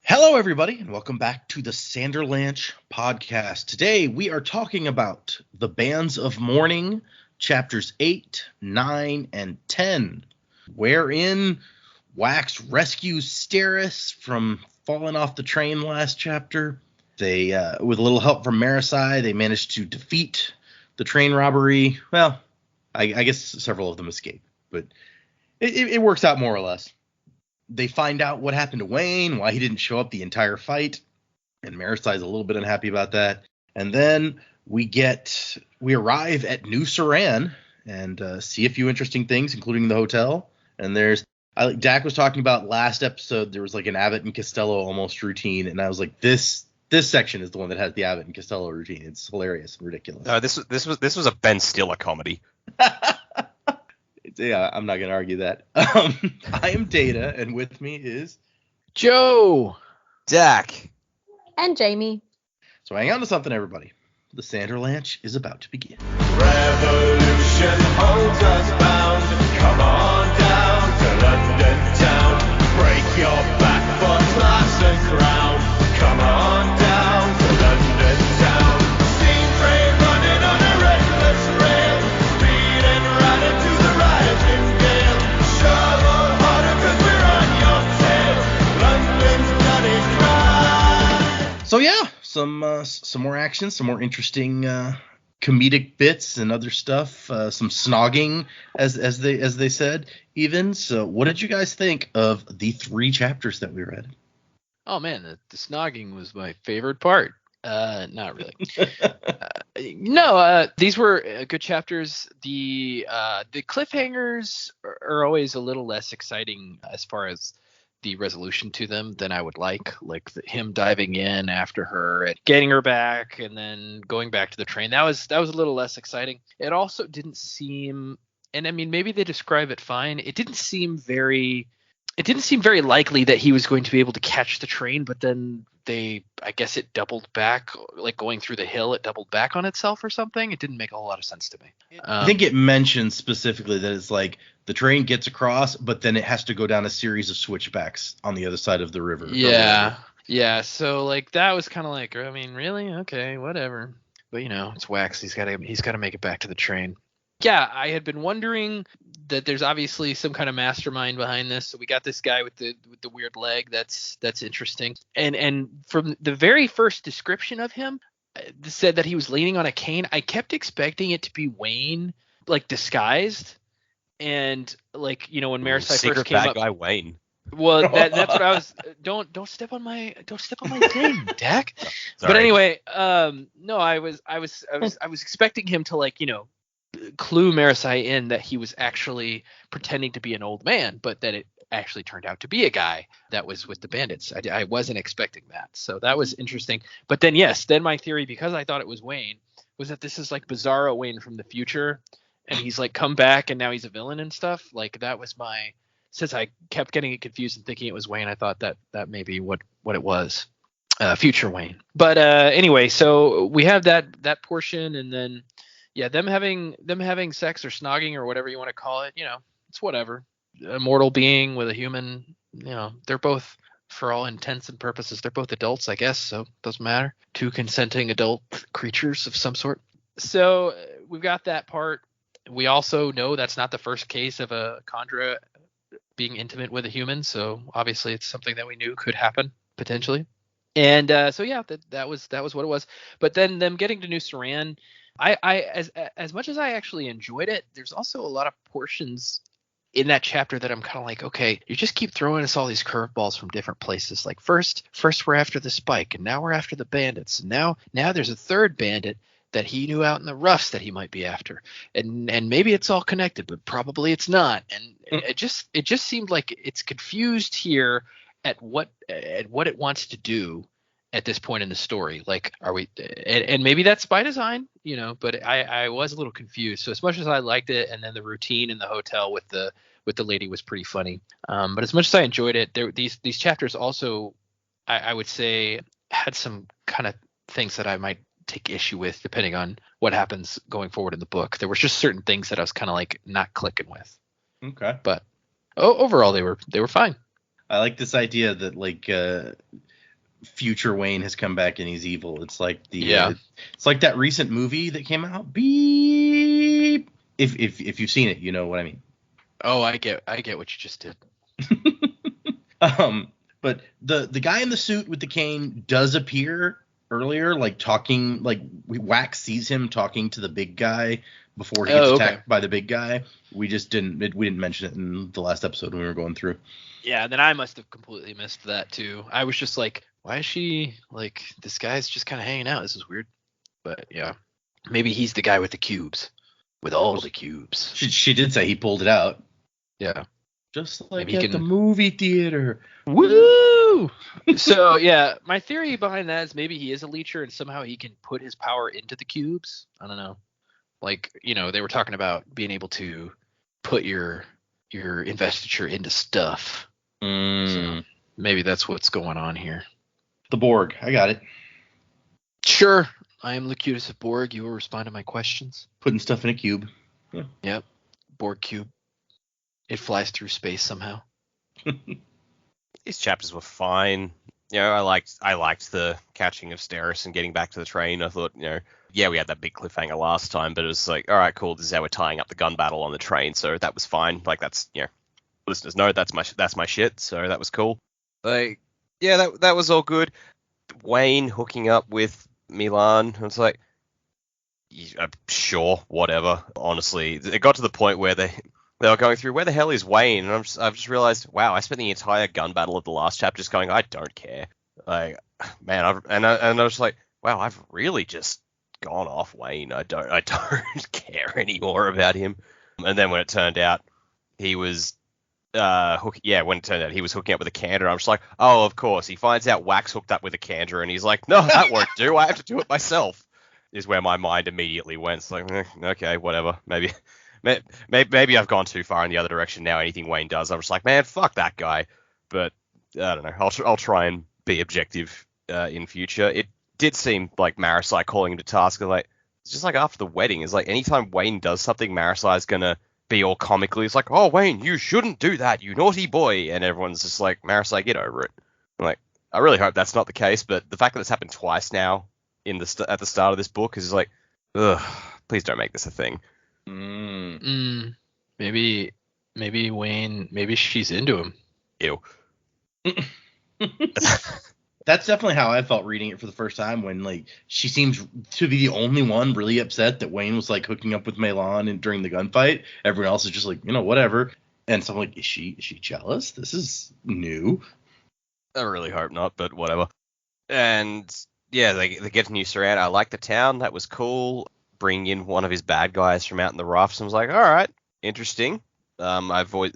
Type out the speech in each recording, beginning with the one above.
Hello, everybody, and welcome back to the Sanderlanche podcast. Today, we are talking about the Bands of Mourning, chapters 8, 9, and 10, wherein Wax rescues Steris from falling off the train last chapter. They, with a little help from Marasi, they managed to defeat the train robbery. Well, I guess several of them escape, but it works out more or less. They find out what happened to Wayne, why he didn't show up the entire fight, and Marasi's a little bit unhappy about that. And then we arrive at New Saran and see a few interesting things, including the hotel. And Dak was talking about last episode, there was like an Abbott and Costello almost routine, and I was like, this section is the one that has the Abbott and Costello routine. It's hilarious and ridiculous. This was a Ben Stiller comedy. Yeah, I'm not going to argue that. I am Data, and with me is Joe, Dak, and Jamie. So hang on to something, everybody. The Sanderlanche is about to begin. Revolution holds us bound. Come on down to London town. Break your back for class and crown. Come on down to London town. Steam train running on a restless rail. Speeding right into the rising gale. Shovel harder 'cause we're on your tail. London's bloody cry. So yeah, some more action, some more interesting comedic bits and other stuff, some snogging as they said even. So what did you guys think of the 3 chapters that we read? Oh man, the snogging was my favorite part. Not really. No, these were good chapters. The cliffhangers are always a little less exciting as far as the resolution to them than I would like him diving in after her and getting her back and then going back to the train. That was a little less exciting. It also didn't seem, and I mean maybe they describe it fine. It didn't seem very likely that he was going to be able to catch the train, but then I guess it doubled back, like going through the hill, it doubled back on itself or something. It didn't make a whole lot of sense to me. I think it mentions specifically that it's like the train gets across, but then it has to go down a series of switchbacks on the other side of the river. Yeah. So like that was kind of like, I mean, really? Okay, whatever. But it's Wax. He's got to make it back to the train. Yeah, I had been wondering that there's obviously some kind of mastermind behind this. So we got this guy with the weird leg. That's interesting. And from the very first description of him, said that he was leaning on a cane. I kept expecting it to be Wayne, like disguised. And like when Marasi first came bad up, guy Wayne. Well, that's what I was. Don't step on my thing, Dak. Sorry. But anyway, no, I was expecting him to clue Marasi in that he was actually pretending to be an old man, but that it actually turned out to be a guy that was with the bandits. I wasn't expecting that, so that was interesting. But then my theory, because I thought it was Wayne, was that this is like Bizarro Wayne from the future, and he's like come back and now he's a villain and stuff. Like that was since I kept getting it confused and thinking it was Wayne, I thought that may be what it was, future Wayne. But anyway, so we have that portion, and then. Yeah, them having sex or snogging or whatever you want to call it, it's whatever. A mortal being with a human, they're both, for all intents and purposes, they're both adults, I guess, so it doesn't matter. 2 consenting adult creatures of some sort. So we've got that part. We also know that's not the first case of a Kandra being intimate with a human, so obviously it's something that we knew could happen, potentially. And so yeah, that was what it was. But then them getting to New Saran, I as much as I actually enjoyed it, there's also a lot of portions in that chapter that I'm kind of like, okay, you just keep throwing us all these curveballs from different places. Like first we're after the Spike, and now we're after the bandits, and now there's a third bandit that he knew out in the roughs that he might be after, and maybe it's all connected, but probably it's not. And it just seemed like it's confused here at what it wants to do at this point in the story. Like, are we, and maybe that's by design, but I was a little confused. So as much as I liked it, and then the routine in the hotel with the lady was pretty funny. But as much as I enjoyed it, these chapters also, I would say, had some kind of things that I might take issue with depending on what happens going forward in the book. There were just certain things that I was kind of like not clicking with. Okay. But overall they were fine. I like this idea that like future Wayne has come back and he's evil. It's like Yeah. it's like that recent movie that came out. Beep. If you've seen it, you know what I mean. Oh, I get what you just did. But the guy in the suit with the cane does appear earlier, like talking, like Wax sees him talking to the big guy before he gets attacked by the big guy. We didn't mention it in the last episode when we were going through. Yeah, then I must have completely missed that too. I was just like, why is she like, this guy's just kind of hanging out? This is weird. But yeah, maybe he's the guy with the cubes, with all the cubes. She did say he pulled it out. Yeah. Just like at the movie theater. Woo! So yeah, my theory behind that is maybe he is a leecher and somehow he can put his power into the cubes. I don't know. Like, you know, they were talking about being able to put your investiture into stuff. So maybe that's what's going on here. The Borg. I got it. Sure. I am Locutus of Borg. You will respond to my questions. Putting stuff in a cube. Yeah. Yep. Borg cube. It flies through space somehow. These chapters were fine. You know, I liked the catching of Steris and getting back to the train. I thought, you know, yeah, we had that big cliffhanger last time, but it was like, all right, cool. This is how we're tying up the gun battle on the train. So that was fine. Like, that's, you know, listeners know that's my shit. So that was cool. Like, yeah, that was all good. Wayne hooking up with Milan. It's like, sure, whatever. Honestly, it got to the point where they were going through, where the hell is Wayne? And I've just realized, wow, I spent the entire gun battle of the last chapter just going, I don't care. Like, man, I was like, wow, I've really just gone off Wayne. I don't care anymore about him. And then when it turned out he was he was hooking up with a Kandra, I'm just like, oh, of course. He finds out Wax hooked up with a Kandra, and he's like, no, that won't do. I have to do it myself. Is where my mind immediately went. It's like, okay, whatever. Maybe I've gone too far in the other direction now. Anything Wayne does, I'm just like, man, fuck that guy. But I don't know. I'll try and be objective in future. It did seem like Marisai calling him to task. Like, it's just like after the wedding. It's like anytime Wayne does something, Marisai's gonna be all comically. It's like, oh, Wayne, you shouldn't do that, you naughty boy. And everyone's just like, Marisai, get over it. I'm like, I really hope that's not the case. But the fact that it's happened twice now at the start of this book is like, ugh, please don't make this a thing. Maybe Wayne, maybe she's into him. Ew. That's definitely how I felt reading it for the first time, when like she seems to be the only one really upset that Wayne was like hooking up with Milan and during the gunfight. Everyone else is just like, you know, whatever. And so I'm like, is she jealous? This is new. I really hope not, but whatever. And yeah, they get a new surround. I like the town. That was cool. Bringing in one of his bad guys from out in the roughs. I was like, all right, interesting. I've always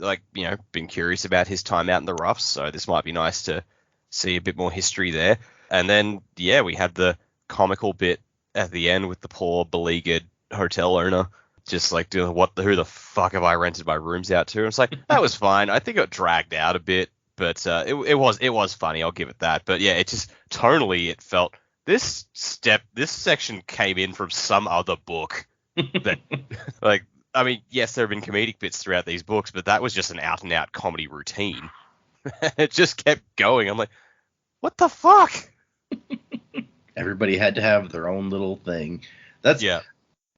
been curious about his time out in the roughs, so this might be nice to see a bit more history there. And then we had the comical bit at the end with the poor beleaguered hotel owner just like doing who the fuck have I rented my rooms out to? And it's like, that was fine. I think it dragged out a bit, but it was funny. I'll give it that. But yeah, it just tonally it felt this section came in from some other book that like. I mean, yes, there have been comedic bits throughout these books, but that was just an out-and-out comedy routine. It just kept going. I'm like, what the fuck? Everybody had to have their own little thing. Yeah.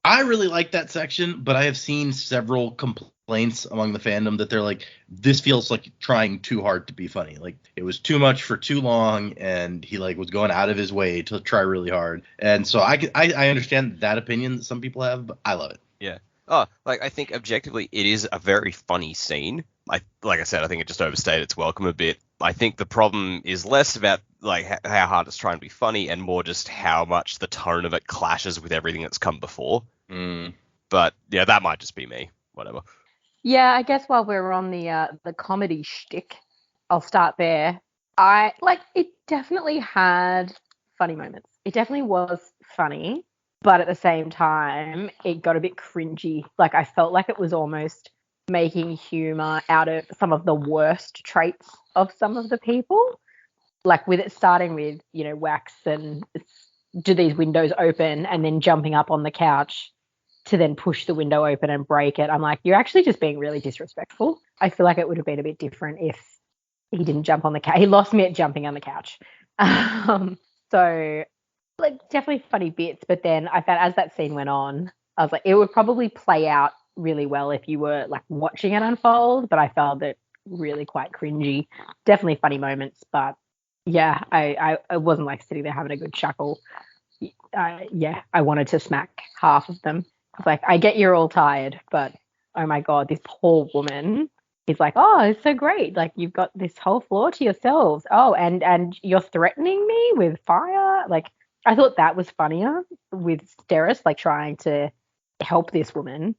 I really like that section, but I have seen several complaints among the fandom that they're like, this feels like trying too hard to be funny. Like, it was too much for too long, and he like was going out of his way to try really hard. And so I understand that opinion that some people have, but I love it. Yeah. Oh, like, I think objectively it is a very funny scene. Like I said, I think it just overstayed its welcome a bit. I think the problem is less about like how hard it's trying to be funny and more just how much the tone of it clashes with everything that's come before. But yeah, that might just be me. Whatever. Yeah, I guess while we're on the comedy shtick, I'll start there. It definitely had funny moments. It definitely was funny. But at the same time, it got a bit cringy. Like, I felt like it was almost making humor out of some of the worst traits of some of the people. Like, with it starting with, you know, Wax and do these windows open and then jumping up on the couch to then push the window open and break it. I'm like, you're actually just being really disrespectful. I feel like it would have been a bit different if he didn't jump on the couch. He lost me at jumping on the couch. So, like, definitely funny bits, but then I found as that scene went on, I was like, it would probably play out really well if you were like watching it unfold, but I found it really quite cringy. Definitely funny moments, but yeah, I wasn't like sitting there having a good chuckle. Yeah, I wanted to smack half of them. It's like, I get you're all tired, but oh my God, this poor woman is like, oh, it's so great. Like, you've got this whole floor to yourselves. Oh, and you're threatening me with fire. Like, I thought that was funnier with Steris, like trying to help this woman,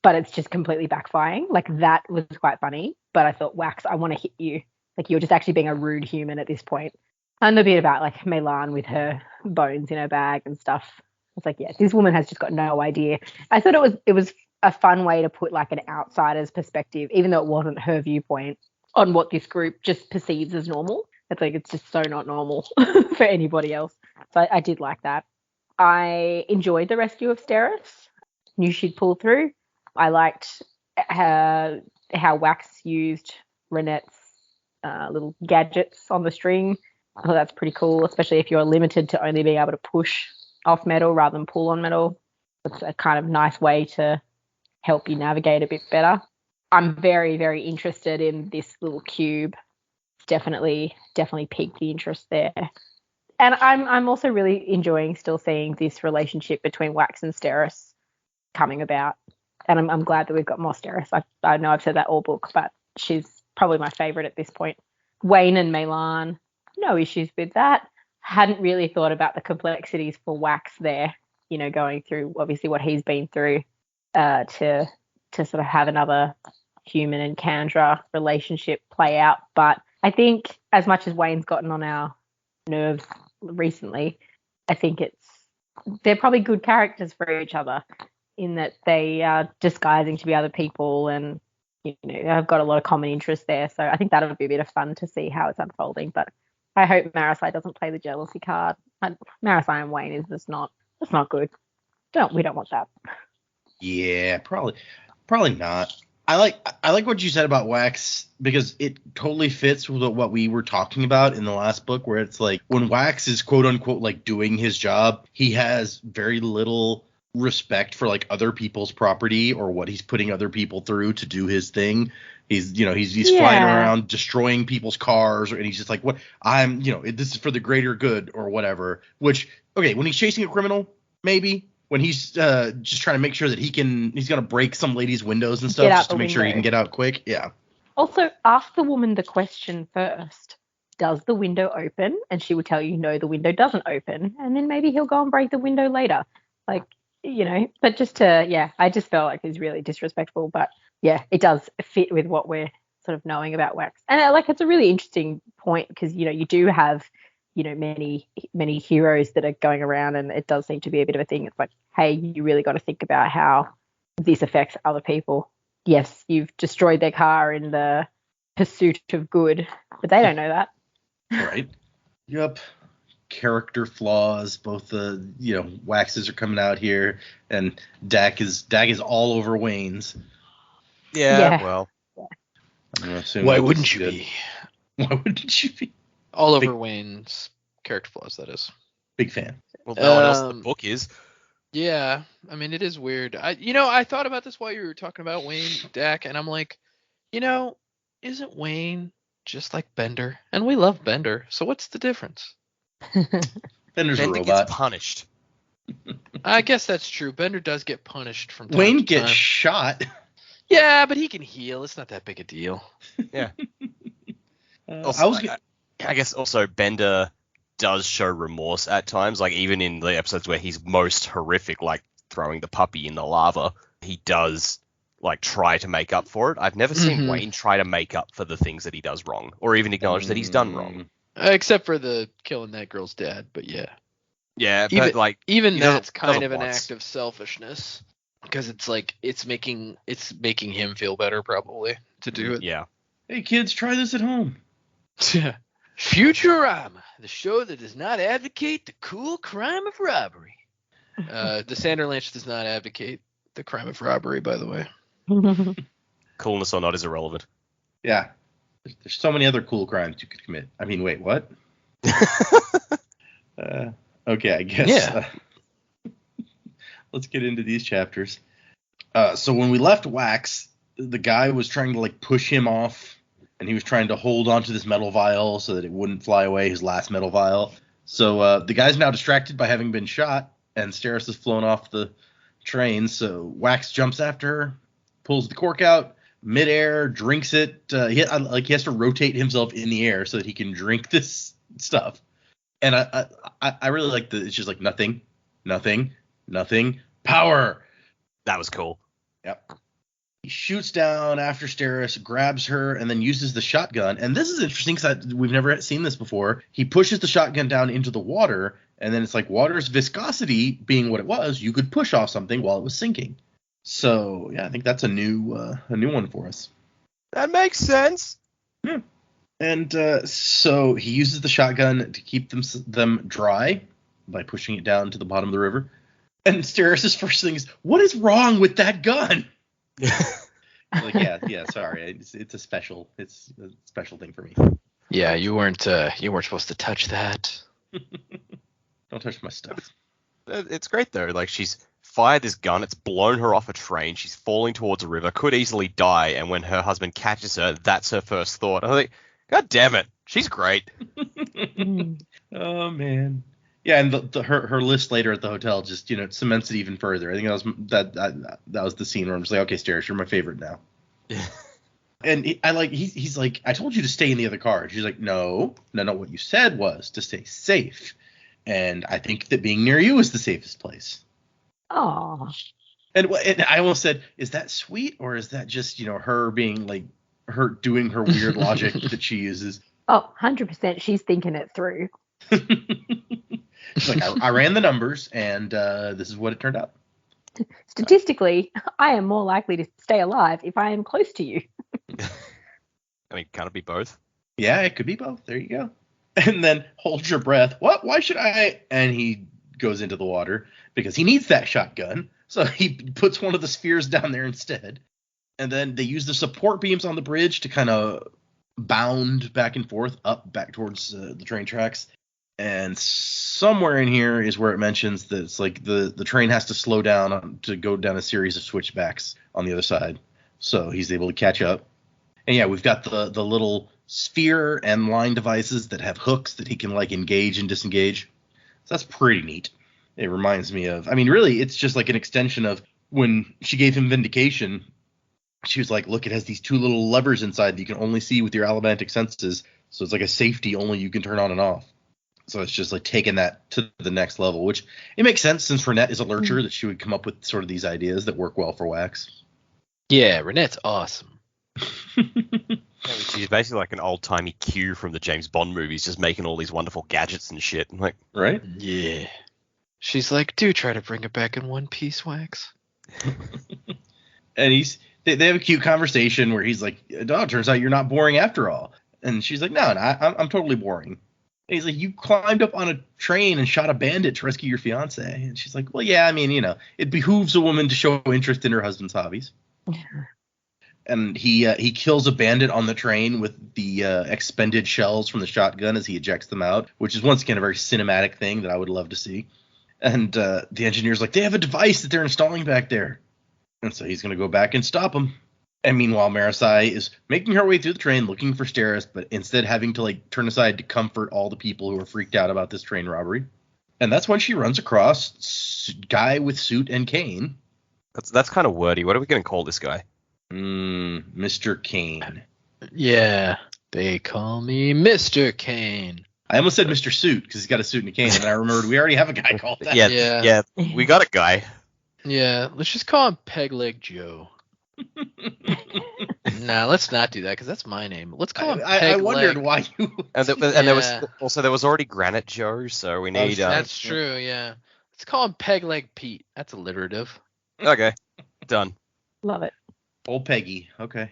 but it's just completely backfiring. Like, that was quite funny. But I thought, Wax, I want to hit you. Like, you're just actually being a rude human at this point. And the bit about like Melan with her bones in her bag and stuff. It's like, yeah, this woman has just got no idea. I thought it was a fun way to put like an outsider's perspective, even though it wasn't her viewpoint, on what this group just perceives as normal. It's like, it's just so not normal for anybody else. So I did like that. I enjoyed the rescue of Steris. Knew she'd pull through. I liked how Wax used Renette's little gadgets on the string. I thought that's pretty cool, especially if you're limited to only being able to push off metal rather than pull on metal. It's a kind of nice way to help you navigate a bit better. I'm very, very interested in this little cube. Definitely piqued the interest there. And I'm also really enjoying still seeing this relationship between Wax and Steris coming about. And I'm glad that we've got more Steris. I know I've said that all book, but she's probably my favourite at this point. Wayne and Melan, no issues with that. Hadn't really thought about the complexities for Wax there, you know, going through obviously what he's been through to sort of have another human and Kandra relationship play out. But I think as much as Wayne's gotten on our nerves recently, I think they're probably good characters for each other in that they are disguising to be other people, and you know, they've got a lot of common interest there. So I think that'll be a bit of fun to see how it's unfolding. But I hope Marasai doesn't play the jealousy card. Marasai and Wayne is just not. That's not good. We don't want that. Yeah, probably not. I like what you said about Wax because it totally fits with what we were talking about in the last book, where it's like when Wax is quote unquote like doing his job, he has very little respect for like other people's property or what he's putting other people through to do his thing. He's flying around destroying people's cars, and he's just like, what this is for the greater good or whatever. Which, okay, when he's chasing a criminal, maybe. When he's just trying to make sure that he's going to break some lady's windows and stuff just to make sure he can get out quick. Yeah. Also, ask the woman the question first. Does the window open? And she will tell you, no, the window doesn't open. And then maybe he'll go and break the window later. Like, you know, but I just felt like he's really disrespectful. But yeah, it does fit with what we're sort of knowing about Wax. And like, it's a really interesting point because, you know, you do have, you know, many heroes that are going around, and it does seem to be a bit of a thing. It's like, hey, you really got to think about how this affects other people. Yes, you've destroyed their car in the pursuit of good, but they don't know that. Right. Yep. Character flaws. Both the Waxes are coming out here, and Dak is all over Wayne's. Yeah. Well, I'm gonna assume why wouldn't you be? Why wouldn't you be? All over Wayne's character flaws, that is. Big fan. Well, no one else in the book is. Yeah, I mean, it is weird. I thought about this while you were talking about Wayne, Dak, and I'm like, isn't Wayne just like Bender? And we love Bender, so what's the difference? Bender's Bender a robot. gets punished. I guess that's true. Bender does get punished from time Wayne to gets time. shot. Yeah, but he can heal. It's not that big a deal. Yeah. Also, I guess also Bender does show remorse at times, like even in the episodes where he's most horrific, like throwing the puppy in the lava, he does like try to make up for it. I've never seen Wayne try to make up for the things that he does wrong, or even acknowledge that he's done wrong. Except for the killing that girl's dad, but yeah. Yeah, Even, but like even that's kind of an once. act of selfishness, because it's like it's making him feel better probably to do it. Yeah. Hey kids, try this at home. Futurama, the show that does not advocate the cool crime of robbery. The Sanderlanche does not advocate the crime of robbery, by the way. Coolness or not is irrelevant. Yeah. There's so many other cool crimes you could commit. I mean, wait, what? Okay, I guess. Yeah. Let's get into these chapters. So when we left Wax, the guy was trying to like push him off, and he was trying to hold onto this metal vial so that it wouldn't fly away, his last metal vial. So the guy's now distracted by having been shot, and Steris has flown off the train. So Wax jumps after her, pulls the cork out midair, drinks it. He has to rotate himself in the air so that he can drink this stuff. And I really like it's just like nothing, power. That was cool. Yep. He shoots down after Steris, grabs her, and then uses the shotgun. And this is interesting because we've never seen this before. He pushes the shotgun down into the water, and then it's like water's viscosity being what it was, you could push off something while it was sinking. So yeah, I think that's a new one for us. That makes sense. Yeah. And so he uses the shotgun to keep them dry by pushing it down to the bottom of the river. And Steris' first thing is, what is wrong with that gun? Like, yeah, sorry, it's a special thing for me. Yeah, you weren't supposed to touch that. Don't touch my stuff. It's great though. Like, she's fired this gun, it's blown her off a train, she's falling towards a river, could easily die, and when her husband catches her, that's her first thought. I think, God damn it, she's great. Oh man. Yeah, and her list later at the hotel just cements it even further. I think that was the scene where I'm just like, okay, Steris, you're my favorite now. And he's like, I told you to stay in the other car. And she's like, no. What you said was to stay safe, and I think that being near you is the safest place. Oh. And I almost said, is that sweet, or is that just her being like her doing her weird logic that she uses? Oh, 100%. She's thinking it through. She's like, I ran the numbers, and this is what it turned out. Statistically, I am more likely to stay alive if I am close to you. I mean, can it be both? Yeah, it could be both. There you go. And then hold your breath. What? Why should I? And he goes into the water because he needs that shotgun. So he puts one of the spheres down there instead. And then they use the support beams on the bridge to kind of bound back and forth back towards the train tracks. And somewhere in here is where it mentions that it's like the train has to slow down to go down a series of switchbacks on the other side. So he's able to catch up. And yeah, we've got the little sphere and line devices that have hooks that he can like engage and disengage. So that's pretty neat. It reminds me of, I mean, really, it's just like an extension of when she gave him Vindication. She was like, look, it has these two little levers inside that you can only see with your allomantic senses. So it's like a safety only you can turn on and off. So it's just like taking that to the next level, which it makes sense since Renette is a lurcher that she would come up with sort of these ideas that work well for Wax. Yeah, Renette's awesome. She's basically like an old-timey Q from the James Bond movies, just making all these wonderful gadgets and shit. I'm like, right? Yeah. She's like, do try to bring it back in one piece, Wax. And they have a cute conversation where he's like, oh, it turns out you're not boring after all. And she's like, no, I'm totally boring. And he's like, you climbed up on a train and shot a bandit to rescue your fiance. And she's like, well, yeah, I mean, it behooves a woman to show interest in her husband's hobbies. And he kills a bandit on the train with the expended shells from the shotgun as he ejects them out, which is once again a very cinematic thing that I would love to see. And the engineer's like, they have a device that they're installing back there. And so he's going to go back and stop them. And meanwhile, Marasai is making her way through the train looking for Steris, but instead having to like turn aside to comfort all the people who are freaked out about this train robbery. And that's when she runs across guy with suit and cane. That's kind of wordy. What are we going to call this guy? Mr. Kane. Yeah, they call me Mr. Kane. I almost said Mr. Suit because he's got a suit and a cane, and then I remembered we already have a guy called that. Yeah, we got a guy. Yeah, let's just call him Peg Leg Joe. Nah, let's not do that because that's my name. Let's call him Peg I wondered why you. And there was already Granite Joe, so we need. That's true. Yeah, let's call him Peg Leg Pete. That's alliterative. Okay, done. Love it. Old Peggy. Okay.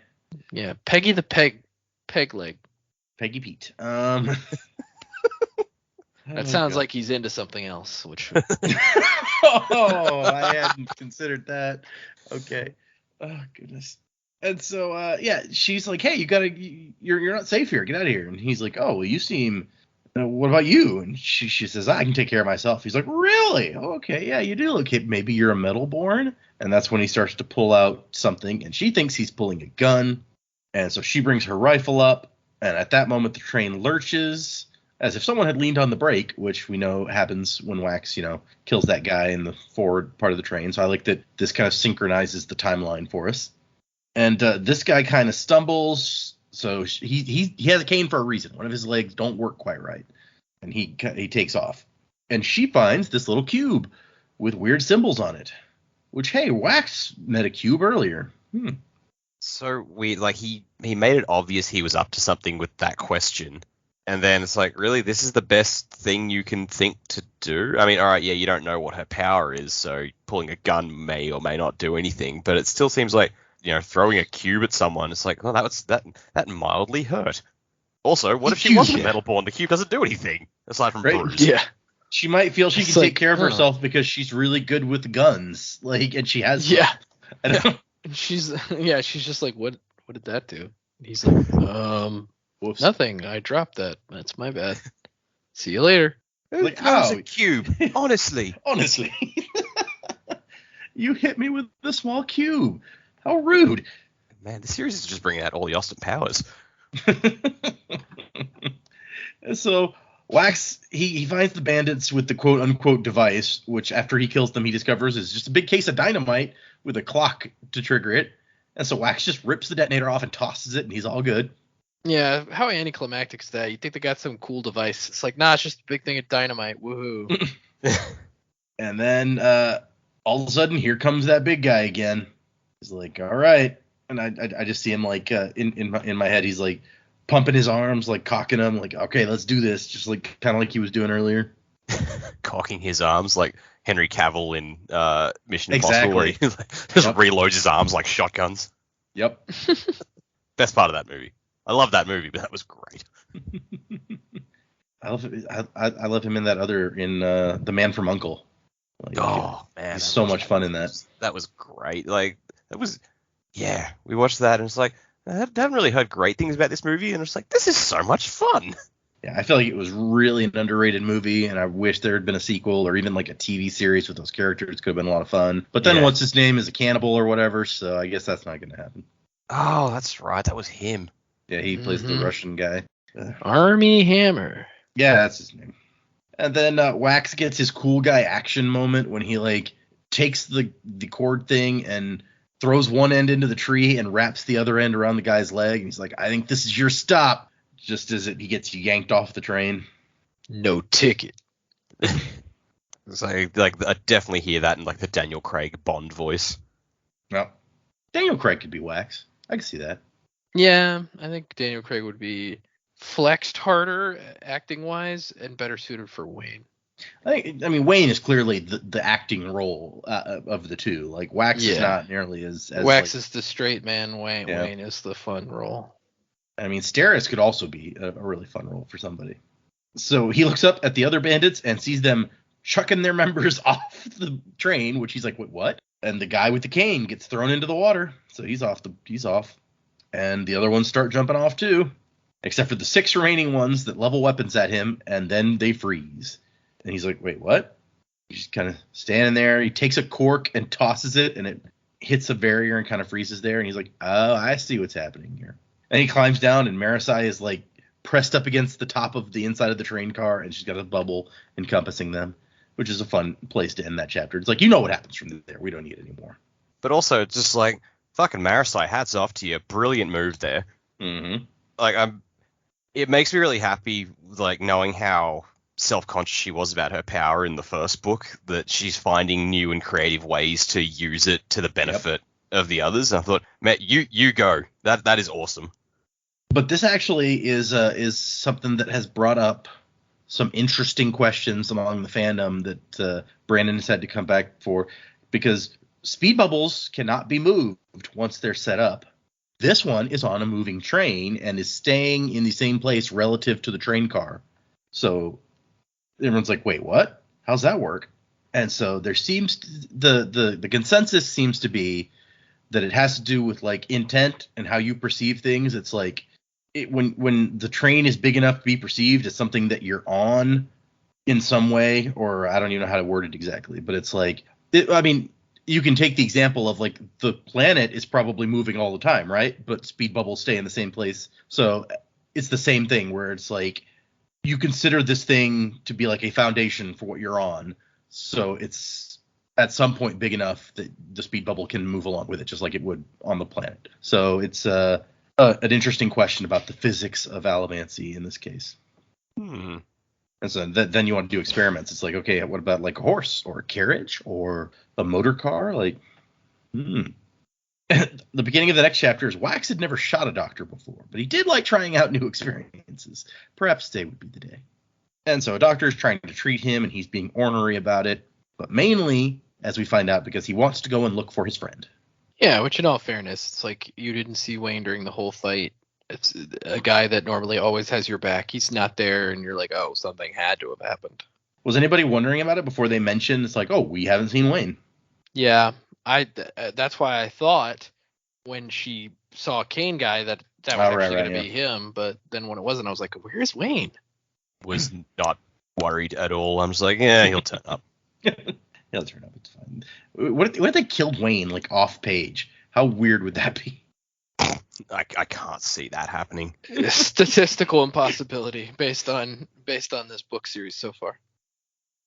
Yeah, Peggy the Peg Leg. Peggy Pete. That sounds like he's into something else, which. Oh, I hadn't considered that. Okay. Oh goodness. And so yeah, she's like, hey, you're not safe here. Get out of here. And he's like, oh, well, you seem What about you? And she says, I can take care of myself. He's like, really? Okay, yeah, you do. Okay, maybe you're a metalborn. And that's when he starts to pull out something, and she thinks he's pulling a gun. And so she brings her rifle up, and at that moment the train lurches as if someone had leaned on the brake, which we know happens when Wax, kills that guy in the forward part of the train. So I like that this kind of synchronizes the timeline for us. And this guy kind of stumbles. So he has a cane for a reason. One of his legs don't work quite right, and he takes off. And she finds this little cube with weird symbols on it. Which, hey, Wax met a cube earlier. So weird. Like he made it obvious he was up to something with that question, and then it's like, really, this is the best thing you can think to do? I mean, all right, yeah, you don't know what her power is, so pulling a gun may or may not do anything, but it still seems like, throwing a cube at someone, it's like, well, that mildly hurt. Also, what if she wasn't a metalborn? The cube doesn't do anything aside from bruise. Yeah. She might feel she can take care of herself because she's really good with guns, and she has. Yeah. I don't know. She's just like, what did that do? And he's like, Whoops. nothing. I dropped that. That's my bad. See you later. Who throws a cube? Honestly. Honestly. You hit me with the small cube. How rude. Man, the series is just bringing out all the Austin Powers. So Wax, he finds the bandits with the quote-unquote device, which after he kills them, he discovers is just a big case of dynamite with a clock to trigger it. And so Wax just rips the detonator off and tosses it, and he's all good. Yeah, how anticlimactic is that? You think they got some cool device. It's like, nah, it's just a big thing of dynamite. Woohoo. And then all of a sudden, here comes that big guy again. He's like, all right. And I just see him like in my head, he's like pumping his arms, like cocking them, like, okay, let's do this. Just like kind of like he was doing earlier. Cocking his arms like Henry Cavill in Mission Exactly. Impossible, where he just reloads his arms like shotguns. Yep. Best part of that movie. I love that movie, but that was great. I love him in that in The Man from U.N.C.L.E. Like, Oh man, he's so much fun in that. That was great. Like that was, yeah. We watched that and it's like, I haven't really heard great things about this movie, and it's like, this is so much fun. Yeah, I feel like it was really an underrated movie, and I wish there had been a sequel or even like a TV series with those characters. Could have been a lot of fun. But then what's his name is a cannibal or whatever, so I guess that's not going to happen. Oh, that's right. That was him. Yeah, he plays the Russian guy. Army Hammer. Yeah, that's his name. And then Wax gets his cool guy action moment when he like takes the cord thing and throws one end into the tree and wraps the other end around the guy's leg. And he's like, I think this is your stop. Just as he gets yanked off the train. No ticket. So like I definitely hear that in like the Daniel Craig Bond voice. No, Daniel Craig could be Wax. I can see that. Yeah, I think Daniel Craig would be flexed harder acting wise and better suited for Wayne. I mean, Wayne is clearly the acting role of the two. Like Wax is not nearly as Wax like, is the straight man. Wayne is the fun role. I mean, Steris could also be a really fun role for somebody. So he looks up at the other bandits and sees them chucking their members off the train, which he's like, wait, what? And the guy with the cane gets thrown into the water, so he's off. And the other ones start jumping off too, except for the 6 remaining ones that level weapons at him, and then they freeze. And he's like, wait, what? He's just kind of standing there. He takes a cork and tosses it, and it hits a barrier and kind of freezes there. And he's like, oh, I see what's happening here. And he climbs down, and Marasai is like pressed up against the top of the inside of the train car, and she's got a bubble encompassing them, which is a fun place to end that chapter. It's like, you know what happens from there. We don't need it anymore. But also, just like, fucking Marasai, hats off to you. Brilliant move there. Mm-hmm. Like, it makes me really happy, like, knowing how self-conscious she was about her power in the first book, that she's finding new and creative ways to use it to the benefit of the others. And I thought, Matt, you go. That is awesome. But this actually is something that has brought up some interesting questions among the fandom that Brandon has had to come back for, because speed bubbles cannot be moved once they're set up. This one is on a moving train and is staying in the same place relative to the train car. So everyone's like, wait, what? How's that work? And so there seems the consensus seems to be that it has to do with like intent and how you perceive things. It's like when the train is big enough to be perceived as something that you're on in some way, or I don't even know how to word it exactly, but it's like, I mean, you can take the example of like the planet is probably moving all the time, right? But speed bubbles stay in the same place. So it's the same thing where it's like you consider this thing to be like a foundation for what you're on. So it's at some point big enough that the speed bubble can move along with it, just like it would on the planet. So it's an interesting question about the physics of allomancy in this case. And so then you want to do experiments. It's like, okay, what about like a horse or a carriage or a motor car? Like, The beginning of the next chapter is Wax had never shot a doctor before, but he did like trying out new experiences. Perhaps today would be the day. And so a doctor is trying to treat him, and he's being ornery about it, but mainly, as we find out, because he wants to go and look for his friend. Yeah, which in all fairness, it's like you didn't see Wayne during the whole fight. It's a guy that normally always has your back. He's not there, and you're like, oh, something had to have happened. Was anybody wondering about it before they mentioned it's like, oh, we haven't seen Wayne? Yeah, that's why I thought when she saw a Kane guy that was actually going to be him, but then when it wasn't, I was like, where's Wayne? Was not worried at all. I'm just like, yeah, he'll turn up. He'll turn up. It's fine. What if they killed Wayne like off page? How weird would that be? I can't see that happening. Statistical impossibility based on this book series so far.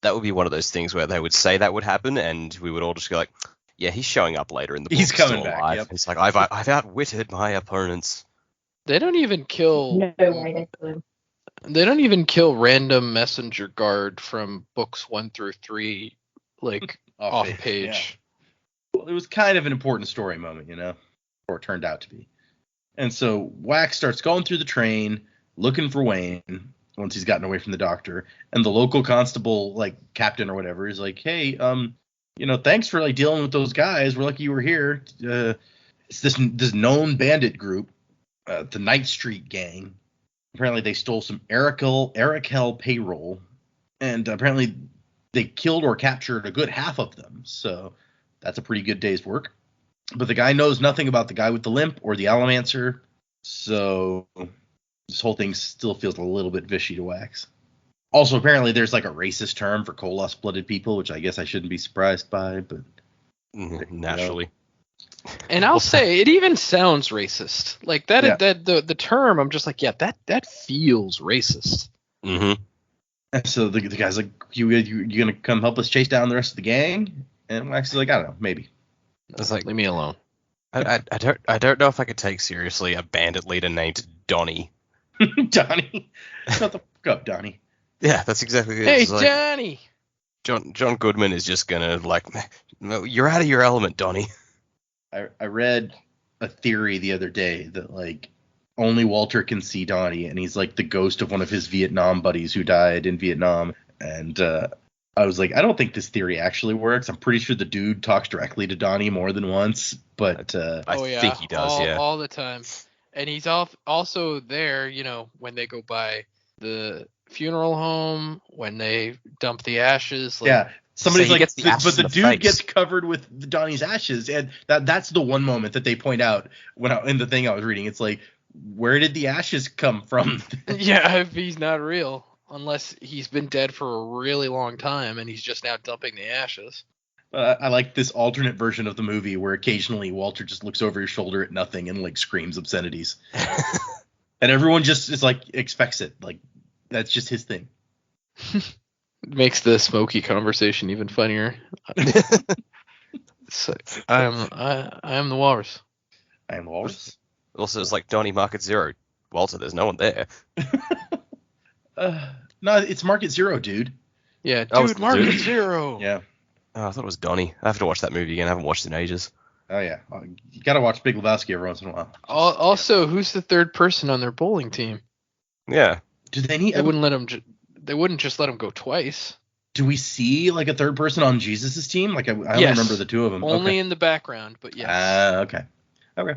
That would be one of those things where they would say that would happen, and we would all just go like, yeah, he's showing up later in the book. He's coming back. Alive. Yep. It's like I've outwitted my opponents. They don't even kill. No way. They don't even kill random messenger guard from books 1 through 3, like off page. Yeah. Well, it was kind of an important story moment, or it turned out to be. And so Wax starts going through the train looking for Wayne once he's gotten away from the doctor, and the local constable, like captain or whatever, is like, hey, thanks for like dealing with those guys. We're lucky you were here. It's this known bandit group, the Night Street Gang. Apparently they stole some Erikel payroll, and apparently they killed or captured a good half of them. So that's a pretty good day's work. But the guy knows nothing about the guy with the limp or the Allomancer, so this whole thing still feels a little bit fishy to Wax. Also, apparently there's like a racist term for Koloss-blooded people, which I guess I shouldn't be surprised by, but naturally. And I'll say it even sounds racist. Like that. Yeah. The term, I'm just like, yeah, that feels racist. Mm-hmm. And so the guy's like, you gonna come help us chase down the rest of the gang? And Wax is like, I don't know, maybe. It's like, leave me alone. I don't know if I could take seriously a bandit leader named Donnie. Donnie, shut the fuck up, Donnie. Yeah, that's exactly it. Hey, it's Donnie. Like, John Goodman is just gonna like, no, you're out of your element, Donnie. I read a theory the other day that like only Walter can see Donnie, and he's like the ghost of one of his Vietnam buddies who died in Vietnam. And I was like, I don't think this theory actually works. I'm pretty sure the dude talks directly to Donnie more than once, but I think he does, all the time. And he's also there, when they go by the funeral home, when they dump the ashes. Like, yeah, somebody's like, but the dude face. Gets covered with Donnie's ashes, and that's the one moment that they point out in the thing I was reading. It's like, where did the ashes come from? Yeah, if he's not real. Unless he's been dead for a really long time and he's just now dumping the ashes. I like this alternate version of the movie where occasionally Walter just looks over his shoulder at nothing and like screams obscenities. And everyone just is like expects it. Like that's just his thing. Makes the Smokey conversation even funnier. I am the walrus. I am the walrus. Also, it's like Donnie Market Zero. Walter, there's no one there. No, it's Market Zero, dude. Yeah, dude, Market Zero. Yeah. Oh, I thought it was Donnie. I have to watch that movie again. I haven't watched it in ages. Oh, yeah. You got to watch Big Lebowski every once in a while. Also, who's the third person on their bowling team? Yeah. Do they need? They wouldn't let him. They wouldn't just let him go twice. Do we see like a third person on Jesus' team? Like I don't remember the two of them. Only in the background, but yes. Okay.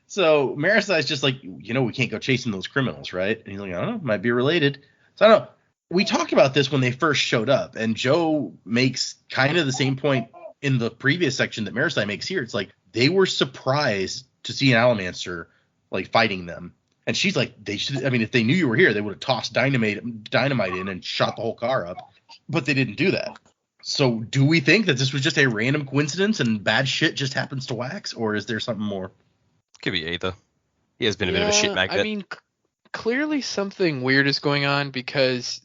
So Marisai's just like, we can't go chasing those criminals, right? And he's like, I don't know, might be related. So I don't know. We talked about this when they first showed up, and Joe makes kind of the same point in the previous section that Marisai makes here. It's like they were surprised to see an Allomancer like fighting them. And she's like, they should. I mean, if they knew you were here, they would have tossed dynamite in and shot the whole car up. But they didn't do that. So do we think that this was just a random coincidence and bad shit just happens to Wax, or is there something more? Could be either. He has been a bit of a shit magnet. I mean, clearly something weird is going on because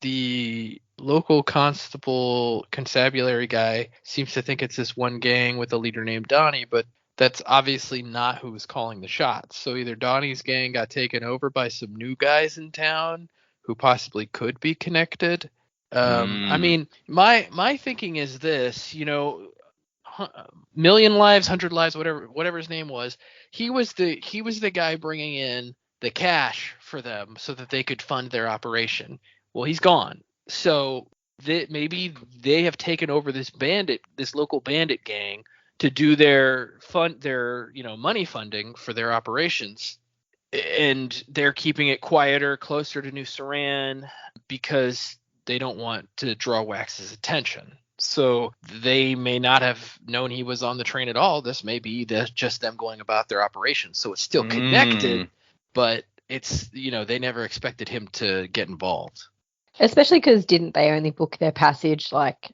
the local constabulary guy seems to think it's this one gang with a leader named Donnie, but that's obviously not who was calling the shots. So either Donnie's gang got taken over by some new guys in town who possibly could be connected. I mean, my thinking is this, Million Lives, 100 Lives, whatever his name was, he was the guy bringing in the cash for them so that they could fund their operation. Well, he's gone. So maybe they have taken over this local bandit gang to do their money funding for their operations, and they're keeping it quieter, closer to New Saran because they don't want to draw Wax's attention. So they may not have known he was on the train at all. This may be just them going about their operations. So it's still connected, but it's, they never expected him to get involved. Especially because didn't they only book their passage like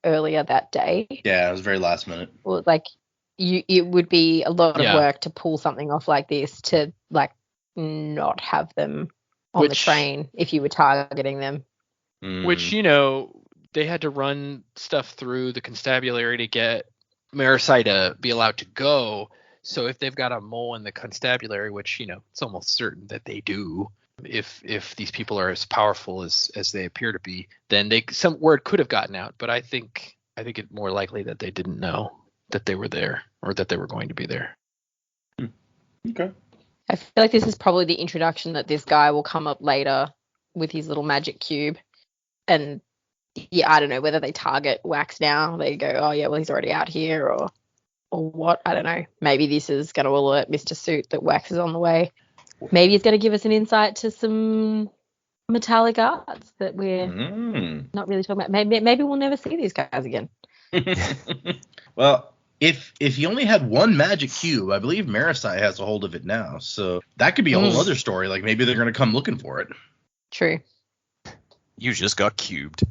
earlier that day? Yeah, it was very last minute. Well, like it would be a lot of work to pull something off like this to like not have them on the train if you were targeting them. Which, they had to run stuff through the constabulary to get Marasai to be allowed to go. So if they've got a mole in the constabulary, which, it's almost certain that they do, if these people are as powerful as they appear to be, then some word could have gotten out. But I think it's more likely that they didn't know that they were there or that they were going to be there. Okay. I feel like this is probably the introduction that this guy will come up later with his little magic cube. And yeah, I don't know whether they target Wax now. They go, oh yeah, well he's already out here, or what? I don't know. Maybe this is going to alert Mr. Suit that Wax is on the way. Maybe it's going to give us an insight to some metallic arts that we're not really talking about. Maybe we'll never see these guys again. Well, if he only had one magic cube, I believe Marasai has a hold of it now. So that could be a whole other story. Like maybe they're going to come looking for it. True. You just got cubed.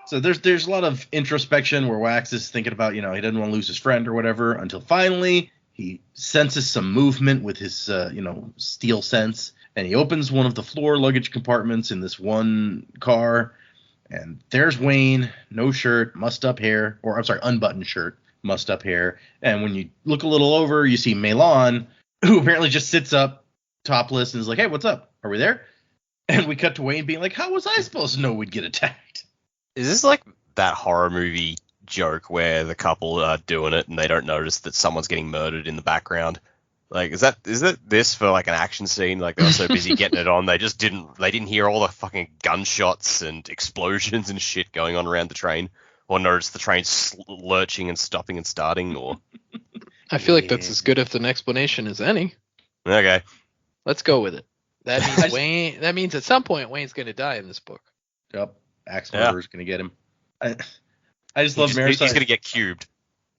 So there's a lot of introspection where Wax is thinking about, he doesn't want to lose his friend or whatever, until finally he senses some movement with his, steel sense, and he opens one of the floor luggage compartments in this one car, and there's Wayne, no shirt, unbuttoned shirt, mussed up hair, and when you look a little over, you see Melan, who apparently just sits up topless and is like, hey, what's up? Are we there? And we cut to Wayne being like, how was I supposed to know we'd get attacked? Is this like that horror movie joke where the couple are doing it and they don't notice that someone's getting murdered in the background? Like, is that this for like an action scene? Like, they were so busy getting it on, they didn't hear all the fucking gunshots and explosions and shit going on around the train, or notice the train lurching and stopping and starting, or... I feel like that's as good of an explanation as any. Okay. Let's go with it. That means That means at some point Wayne's going to die in this book. Yep. Axe murderer's going to get him. I just love Marasai. He's going to get cubed.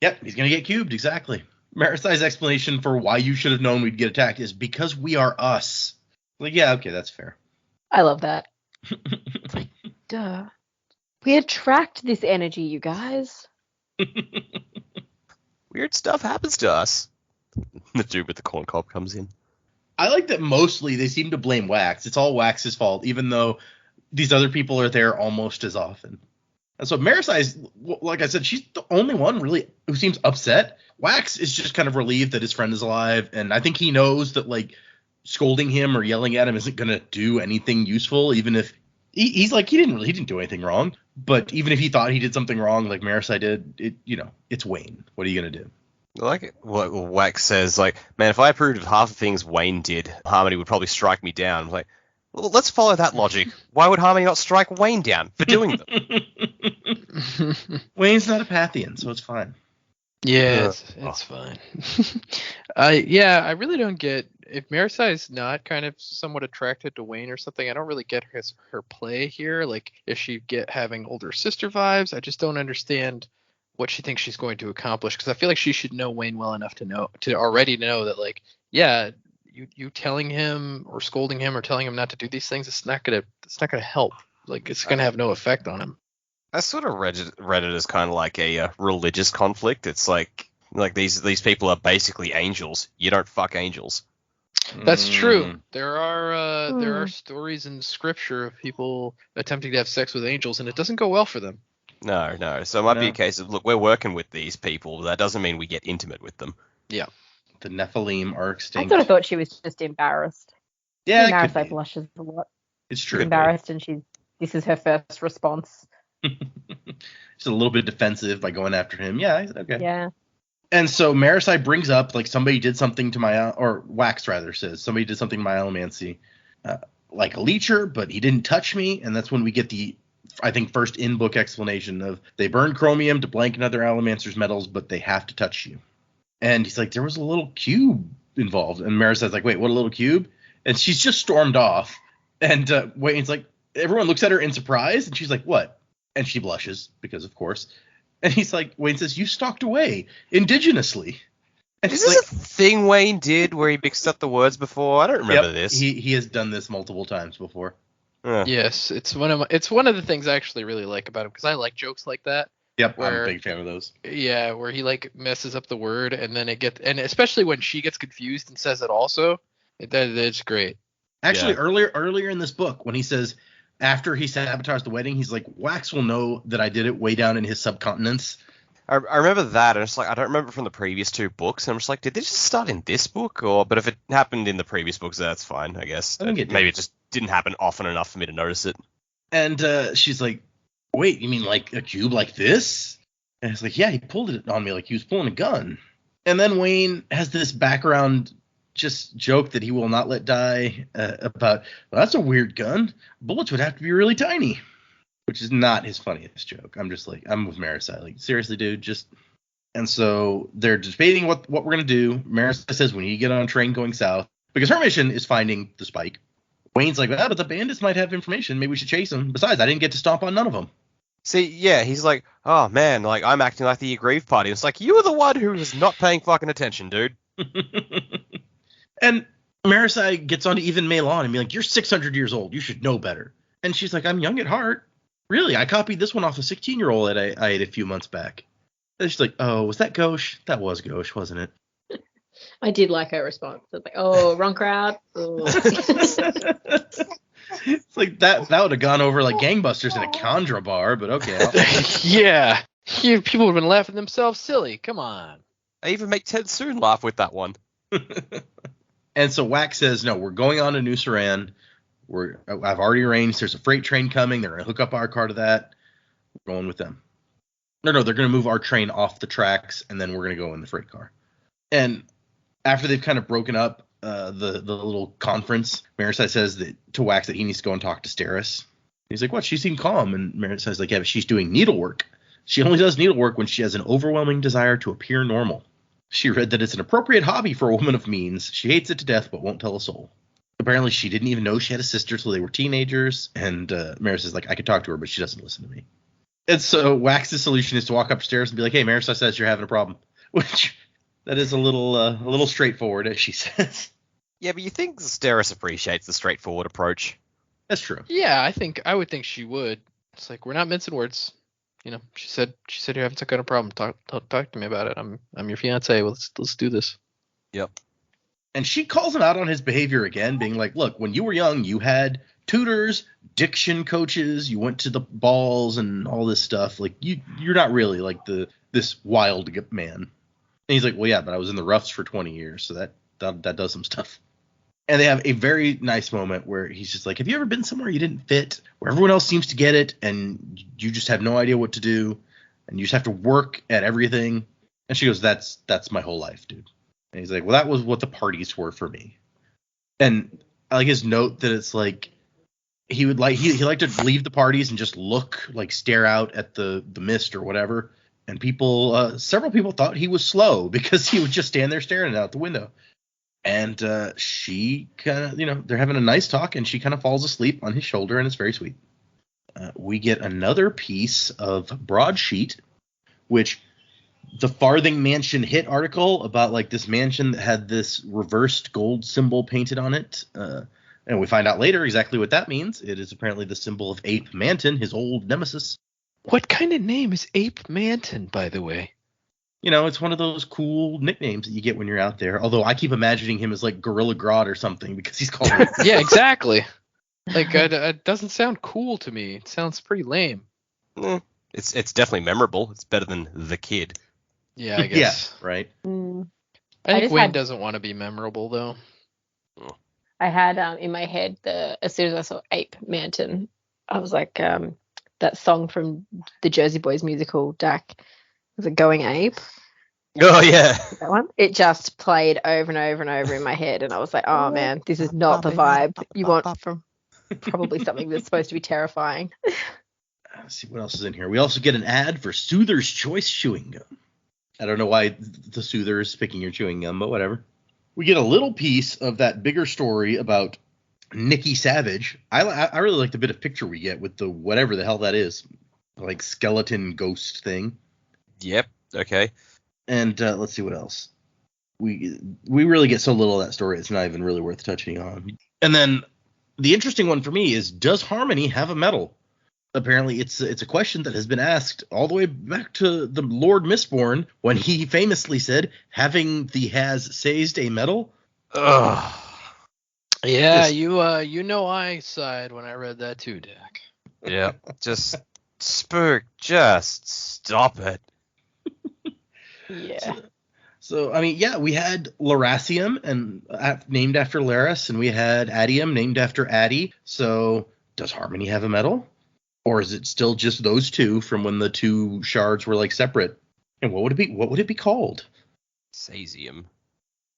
Yep, he's going to get cubed, exactly. Marasai's explanation for why you should have known we'd get attacked is because we are us. Like, yeah, okay, that's fair. I love that. It's like, duh. We attract this energy, you guys. Weird stuff happens to us. The dude with the corn cob comes in. I like that mostly they seem to blame Wax. It's all Wax's fault, even though these other people are there almost as often. And so Marasai's, like I said, she's the only one really who seems upset. Wax is just kind of relieved that his friend is alive, and I think he knows that, like, scolding him or yelling at him isn't going to do anything useful, even if he's like, he didn't do anything wrong. But even if he thought he did something wrong, like Marasai did, it's Wayne. What are you going to do? Like what Wax says, like, man, if I approved of half the things Wayne did, Harmony would probably strike me down. I'm like, well, let's follow that logic. Why would Harmony not strike Wayne down for doing them? Wayne's not a Pathian, so it's fine. Yeah, it's fine. I really don't get, if Marasai is not kind of somewhat attracted to Wayne or something, I don't really get her play here. Like, is she having older sister vibes? I just don't understand what she thinks she's going to accomplish, because I feel like she should know Wayne well enough to already know that, like, yeah, you telling him or scolding him or telling him not to do these things, it's not gonna help. Like, it's gonna have no effect on him. I sort of read it as kind of like a religious conflict. It's like these people are basically angels. You don't fuck angels. That's true. There are stories in scripture of people attempting to have sex with angels, and it doesn't go well for them. No. So it might be a case of, look, we're working with these people. That doesn't mean we get intimate with them. Yeah. The Nephilim are I extinct. sort of thought she was just embarrassed. Yeah, it Embarrassed, could I be. blushes a lot. It's She's true. embarrassed, and this is her first response. She's a little bit defensive by going after him. Yeah, okay. Yeah. And so Marisai brings up, like, somebody did something to my, or Wax rather says, somebody did something to my allomancy, like a leecher, but he didn't touch me. And that's when we get the, I think, first in-book explanation of they burn chromium to blank other allomancer's metals, but they have to touch you. And he's like, there was a little cube involved. And Marisai's like, wait, what, a little cube? And she's just stormed off. And Wayne's like, everyone looks at her in surprise, and she's like, what? And she blushes, because of course. And he's like, Wayne says, you stalked away indigenously. And Is she's this a thing Wayne did where he mixed up the words before? I don't remember this. He has done this multiple times before. Yes, it's one of the things I actually really like about him, because I like jokes like that. Yep, I'm Where- a big fan of those. Yeah, where he like messes up the word, and then and especially when she gets confused and says it also, that's great. Actually, Yeah. earlier in this book, when he says after he sabotaged the wedding, he's like, Wax will know that I did it way down in his subcontinence. I remember that, and it's like I don't remember from the previous two books. And I'm just like, did this just start in this book, but if it happened in the previous books, that's fine, I guess. I think it did. Maybe it just didn't happen often enough for me to notice it. And she's like, wait, you mean like a cube like this? And it's like, yeah, he pulled it on me like he was pulling a gun. And then Wayne has this background just joke that he will not let die about, well, that's a weird gun. Bullets would have to be really tiny. Which is not his funniest joke. I'm just like, I'm with Marisai. Like, seriously, dude, just. And so they're debating what we're going to do. Marisai says we need to get on a train going south because her mission is finding the spike. Wayne's like, but the bandits might have information. Maybe we should chase them. Besides, I didn't get to stomp on none of them. See, yeah, he's like, oh man, like I'm acting like the aggrieved party. It's like, you were the one who was not paying fucking attention, dude. And Marisai gets on to even Melon and be like, you're 600 years old. You should know better. And she's like, I'm young at heart. Really? I copied this one off a 16-year-old that I ate a few months back. And she's like, oh, was that Gauche? That was Gauche, wasn't it? I did like her response. It's like, oh, wrong crowd. Oh. It's like that would have gone over like gangbusters in a Chandra bar, but okay. Yeah, people would have been laughing themselves silly. Come on. I even make Ted Soon laugh with that one. And so Wax says, no, we're going on to New Saran. I've already arranged. There's a freight train coming. They're going to hook up our car to that. We're going with them. No, they're going to move our train off the tracks, and then we're going to go in the freight car. And after they've kind of broken up the little conference, Marisai says to Wax that he needs to go and talk to Steris. He's like, what? She seemed calm. And Marisai's like, yeah, but she's doing needlework. She only does needlework when she has an overwhelming desire to appear normal. She read that it's an appropriate hobby for a woman of means. She hates it to death, but won't tell a soul. Apparently, she didn't even know she had a sister till they were teenagers. And Marisai's like, I could talk to her, but she doesn't listen to me. And so Wax's solution is to walk upstairs and be like, hey, Marisai says you're having a problem. Which, that is a little straightforward, as she says. Yeah, but you think Steris appreciates the straightforward approach? That's true. Yeah, I would think she would. It's like, we're not mincing words. You know, she said you're having some kind of problem. Talk to me about it. I'm your fiance. Let's do this. Yep. And she calls him out on his behavior again, being like, look, when you were young, you had tutors, diction coaches, you went to the balls and all this stuff. Like, you're not really like this wild man. And he's like, well, yeah, but I was in the roughs for 20 years, so that does some stuff. And they have a very nice moment where he's just like, have you ever been somewhere you didn't fit, where everyone else seems to get it, and you just have no idea what to do, and you just have to work at everything? And she goes, that's my whole life, dude. And he's like, well, that was what the parties were for me. And I like his note that it's like he liked to leave the parties and just stare out at the mist or whatever. And several people thought he was slow because he would just stand there staring out the window. And she kind of, they're having a nice talk, and she kind of falls asleep on his shoulder, and it's very sweet. We get another piece of broadsheet, which the Farthing Mansion hit article about like this mansion that had this reversed gold symbol painted on it. And we find out later exactly what that means. It is apparently the symbol of Ape Manton, his old nemesis. What kind of name is Ape Manton, by the way? You know, it's one of those cool nicknames that you get when you're out there. Although I keep imagining him as like Gorilla Grodd or something because he's called. Yeah, exactly. Like, it doesn't sound cool to me. It sounds pretty lame. It's definitely memorable. It's better than The Kid. Yeah, I guess. Yeah, right. I think just Wayne had- doesn't want to be memorable, though. I had in my head as soon as I saw Ape Manton, I was like that song from the Jersey Boys musical, Dak. Was it Going Ape? Oh yeah. That one? It just played over and over and over in my head, and I was like, oh man, this is not the vibe you want from probably something that's supposed to be terrifying. Let's see what else is in here. We also get an ad for Soother's Choice Chewing Gum. I don't know why the Soother is picking your chewing gum, but whatever. We get a little piece of that bigger story about Nikki Savage. I really like the bit of picture we get with the whatever the hell that is, like skeleton ghost thing. Yep. Okay. And let's see what else. We really get so little of that story, it's not even really worth touching on. And then the interesting one for me is, does Harmony have a medal? Apparently, it's a question that has been asked all the way back to the Lord Mistborn when he famously said, having the has seized a medal? Ugh. Yeah, Just- you know I sighed when I read that too, Dak. Yeah. Just Spook. Just stop it. Yeah. So, I mean, yeah, we had Laracium and named after Laris, and we had Adium named after Addy. So, does Harmony have a medal? Or is it still just those two from when the two shards were like separate? And what would it be? What would it be called? Cesium.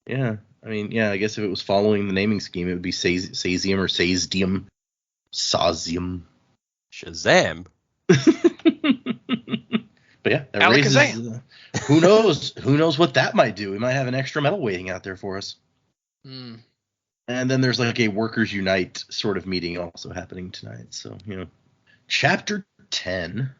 Yeah, I mean, yeah, I guess if it was following the naming scheme, it would be Sazium or Sazdium, Sazium. Shazam. But yeah, that Alakazam. raises. Who knows? Who knows what that might do? We might have an extra medal waiting out there for us. Hmm. And then there's like a Workers Unite sort of meeting also happening tonight. So, you know. Chapter 10.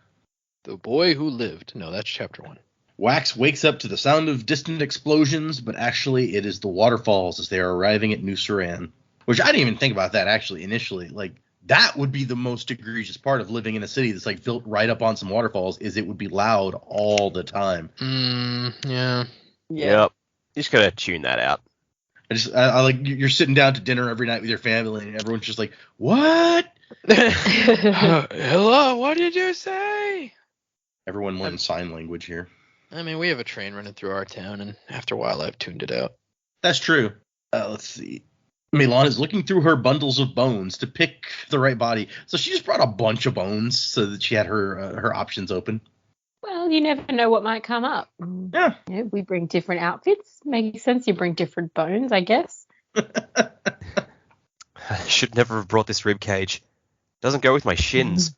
The Boy Who Lived. No, that's chapter 1. Wax wakes up to the sound of distant explosions, but actually it is the waterfalls as they are arriving at New Suran. Which I didn't even think about that actually initially. Like, that would be the most egregious part of living in a city that's like built right up on some waterfalls, is it would be loud all the time. Yeah. Yep. You just gotta tune that out. I like, you're sitting down to dinner every night with your family and everyone's just like, what? Hello, what did you say? Everyone learns sign language here. I mean, we have a train running through our town, and after a while, I've tuned it out. That's true. Let's see. Milan is looking through her bundles of bones to pick the right body. So she just brought a bunch of bones so that she had her options open. Well, you never know what might come up. Yeah. You know, we bring different outfits. Makes sense. You bring different bones, I guess. I should never have brought this rib cage. Doesn't go with my shins.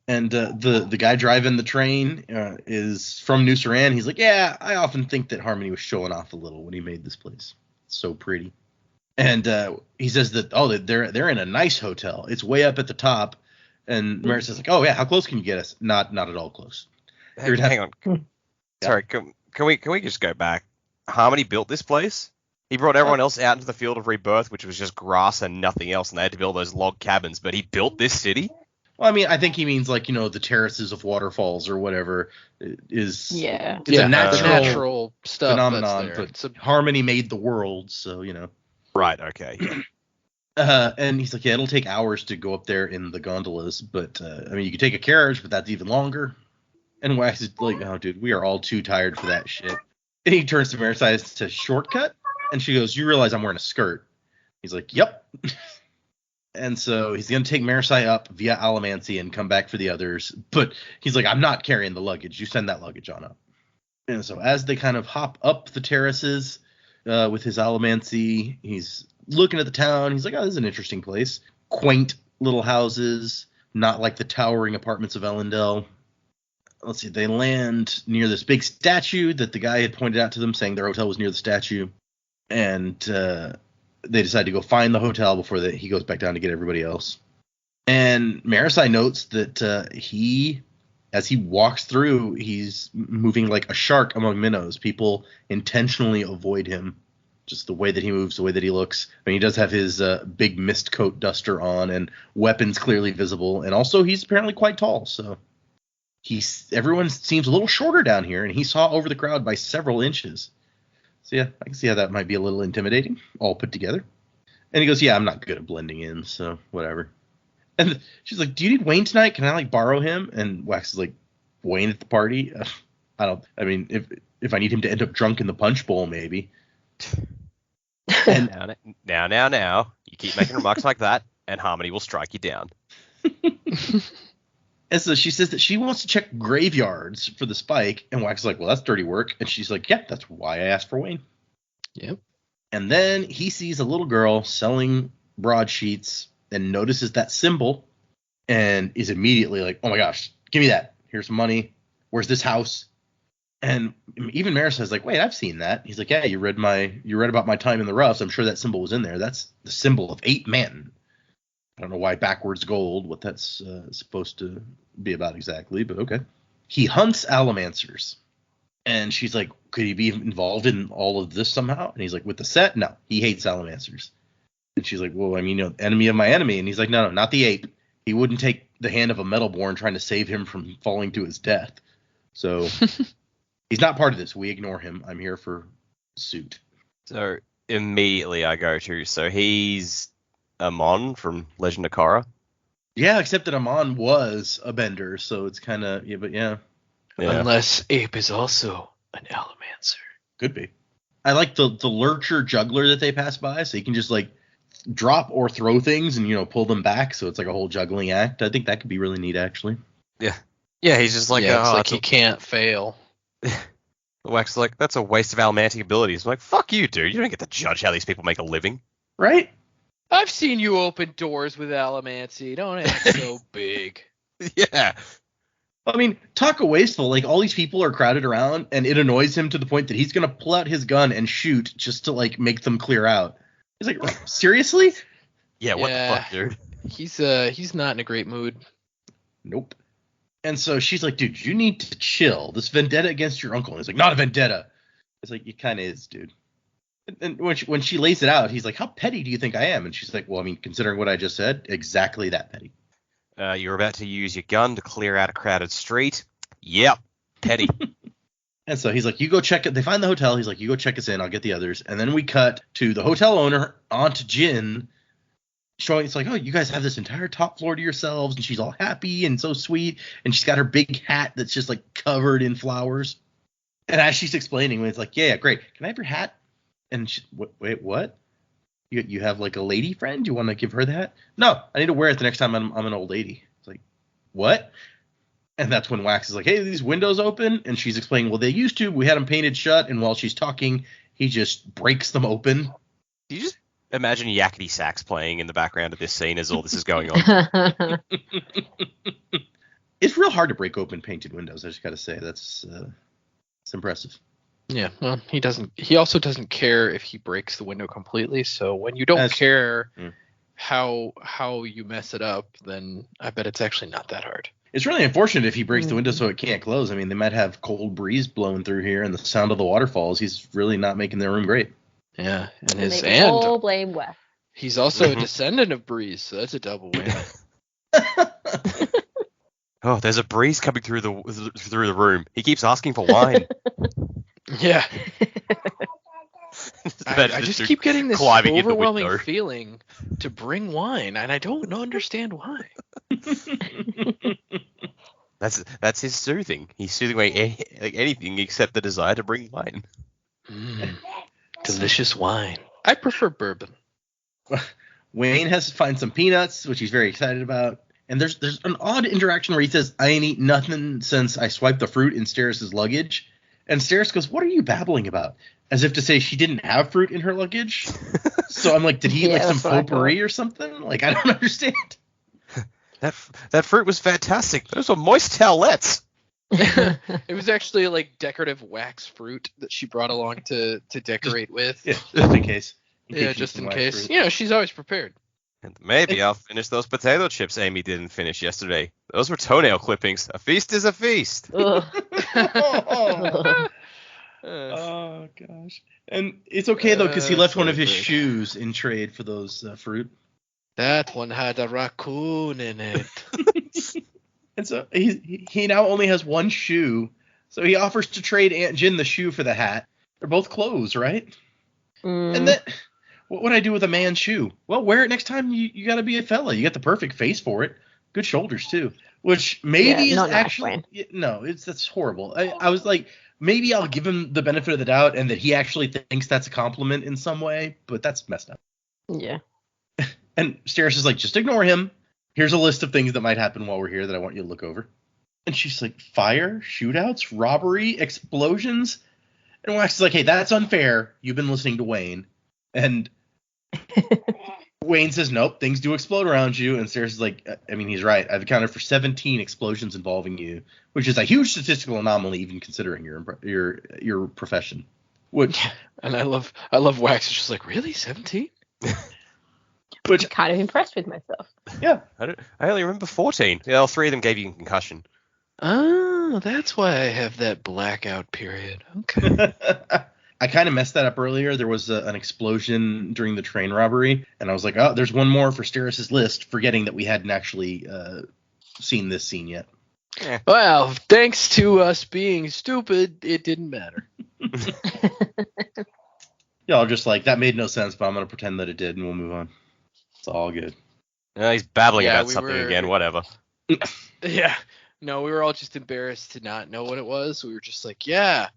And the guy driving the train is from New Suran. He's like, yeah, I often think that Harmony was showing off a little when he made this place. It's so pretty. And he says that, they're in a nice hotel. It's way up at the top. And Marissa's like, oh yeah, how close can you get us? Not at all close. Hang on. Sorry, can we just go back? Harmony built this place. He brought everyone else out into the field of rebirth, which was just grass and nothing else, and they had to build those log cabins. But he built this city. Well, I mean, I think he means like, you know, the terraces of waterfalls or whatever is. Yeah. It's a natural stuff phenomenon, that's there. but Harmony made the world, so, you know. Right. Okay. Yeah. And he's like, yeah, it'll take hours to go up there in the gondolas, but I mean, you could take a carriage, but that's even longer. And Wax is like, oh, dude, we are all too tired for that shit. And he turns to Marissa and says, shortcut? And she goes, you realize I'm wearing a skirt? He's like, yep. And so he's going to take Marisai up via Alamancy and come back for the others. But he's like, I'm not carrying the luggage. You send that luggage on up. And so as they kind of hop up the terraces with his Alamancy, he's looking at the town. He's like, oh, this is an interesting place. Quaint little houses, not like the towering apartments of Ellendale. Let's see. They land near this big statue that the guy had pointed out to them, saying their hotel was near the statue. And they decide to go find the hotel before he goes back down to get everybody else. And Marisai notes that he as he walks through, he's moving like a shark among minnows. People intentionally avoid him. Just the way that he moves, the way that he looks. I mean, he does have his big mist coat duster on and weapons clearly visible. And also, he's apparently quite tall. So everyone seems a little shorter down here, and he saw over the crowd by several inches. So yeah, I can see how that might be a little intimidating, all put together. And he goes, yeah, I'm not good at blending in, so whatever. And she's like, do you need Wayne tonight? Can I like borrow him? And Wax is like, Wayne at the party? I mean, if I need him to end up drunk in the punch bowl, maybe. And now. You keep making remarks like that, and Harmony will strike you down. And so she says that she wants to check graveyards for the spike. And Wax is like, well, that's dirty work. And she's like, yeah, that's why I asked for Wayne. Yep. And then he sees a little girl selling broadsheets and notices that symbol and is immediately like, oh my gosh, give me that. Here's some money. Where's this house? And even Maris says like, wait, I've seen that. He's like, yeah, you read about my time in the roughs. I'm sure that symbol was in there. That's the symbol of 8 men. I don't know why backwards gold, what that's supposed to be about exactly, but okay. He hunts allomancers. And she's like, could he be involved in all of this somehow? And he's like, with the set? No, he hates allomancers. And she's like, well, I mean, enemy of my enemy. And he's like, no, not the ape. He wouldn't take the hand of a metalborn trying to save him from falling to his death. So he's not part of this. We ignore him. I'm here for suit. So immediately I go to, so he's Amon from Legend of Korra. Yeah, except that Amon was a bender, so it's kind of, yeah. Unless Ape is also an allomancer. Could be. I like the lurcher juggler that they pass by, so you can just like drop or throw things and pull them back, so it's like a whole juggling act. I think that could be really neat, actually. Yeah, he's just like, it's like he can't fail. Wax is like, that's a waste of allomantic abilities. I'm like, fuck you, dude. You don't get to judge how these people make a living. Right? I've seen you open doors with allomancy. Don't act so big. Yeah. I mean, talk a wasteful. Like, all these people are crowded around, and it annoys him to the point that he's going to pull out his gun and shoot just to, like, make them clear out. He's like, seriously? Yeah, what the fuck, dude? He's not in a great mood. Nope. And so she's like, dude, you need to chill. This vendetta against your uncle. And he's like, not a vendetta. It's like, it kind of is, dude. And when she lays it out, he's like, how petty do you think I am? And she's like, well, I mean, considering what I just said, exactly that petty. You're about to use your gun to clear out a crowded street. Yep, petty. And so he's like, you go check it. They find the hotel. He's like, you go check us in. I'll get the others. And then we cut to the hotel owner, Aunt Jin, showing it's like, oh, you guys have this entire top floor to yourselves. And she's all happy and so sweet. And she's got her big hat that's just like covered in flowers. And as she's explaining, it's like, yeah, great. Can I have your hat? And she, wait, what? You have like a lady friend? You want to give her that? No, I need to wear it the next time I'm an old lady. It's like, what? And that's when Wax is like, hey, these windows open? And she's explaining, well, they used to. We had them painted shut. And while she's talking, he just breaks them open. Do you just imagine yakety sax playing in the background of this scene as all this is going on? It's real hard to break open painted windows, I just got to say. That's it's impressive. Yeah, well, he also doesn't care if he breaks the window completely. So when you don't care how you mess it up, then I bet it's actually not that hard. It's really unfortunate if he breaks the window so it can't close. I mean, they might have cold breeze blowing through here and the sound of the waterfalls. He's really not making their room great. Yeah, and all blame Wes. He's also a descendant of Breeze, so that's a double win. Oh, there's a breeze coming through the room. He keeps asking for wine. Yeah. I just keep getting this overwhelming feeling to bring wine, and I don't understand why. That's his soothing. He's soothing away like anything except the desire to bring wine. Delicious wine. I prefer bourbon. Wayne has to find some peanuts, which he's very excited about. And there's an odd interaction where he says, I ain't eaten nothing since I swiped the fruit in Steris's luggage. And Steris goes, what are you babbling about? As if to say she didn't have fruit in her luggage. So I'm like, did he eat like some potpourri or something? Like, I don't understand. That fruit was fantastic. Those were moist towelettes. It was actually like decorative wax fruit that she brought along to decorate with. Yeah, just in case. Just in case. Fruit. She's always prepared. And maybe I'll finish those potato chips Amy didn't finish yesterday. Those were toenail clippings. A feast is a feast. Ugh. Oh gosh. And it's okay though, because he left one of his shoes in trade for those fruit. That one had a raccoon in it. And so he now only has one shoe. So he offers to trade Aunt Jin the shoe for the hat. They're both clothes, right? And then what would I do with a man's shoe? Well, wear it next time you got to be a fella. You got the perfect face for it. Good shoulders too. Which maybe is not nice, actually no, that's horrible. I was like, maybe I'll give him the benefit of the doubt and that he actually thinks that's a compliment in some way, but that's messed up. Yeah. And Steris is like, just ignore him. Here's a list of things that might happen while we're here that I want you to look over. And she's like, fire, shootouts, robbery, explosions. And Wax is like, hey, that's unfair. You've been listening to Wayne. And Wayne says, nope, things do explode around you. And Steris is like, I mean, he's right. I've accounted for 17 explosions involving you, which is a huge statistical anomaly, even considering your profession. Which, and I love Wax. It's just like, really, 17? Which I'm kind of impressed with myself. Yeah. I only remember 14. Yeah, all 3 of them gave you a concussion. Oh, that's why I have that blackout period. Okay. I kind of messed that up earlier. There was an explosion during the train robbery, and I was like, oh, there's one more for Steris' list, forgetting that we hadn't actually seen this scene yet. Well, thanks to us being stupid, it didn't matter. Y'all just like, that made no sense, but I'm going to pretend that it did, and we'll move on. It's all good. He's babbling Yeah, about something again, whatever. Yeah. No, we were all just embarrassed to not know what it was. We were just like, yeah,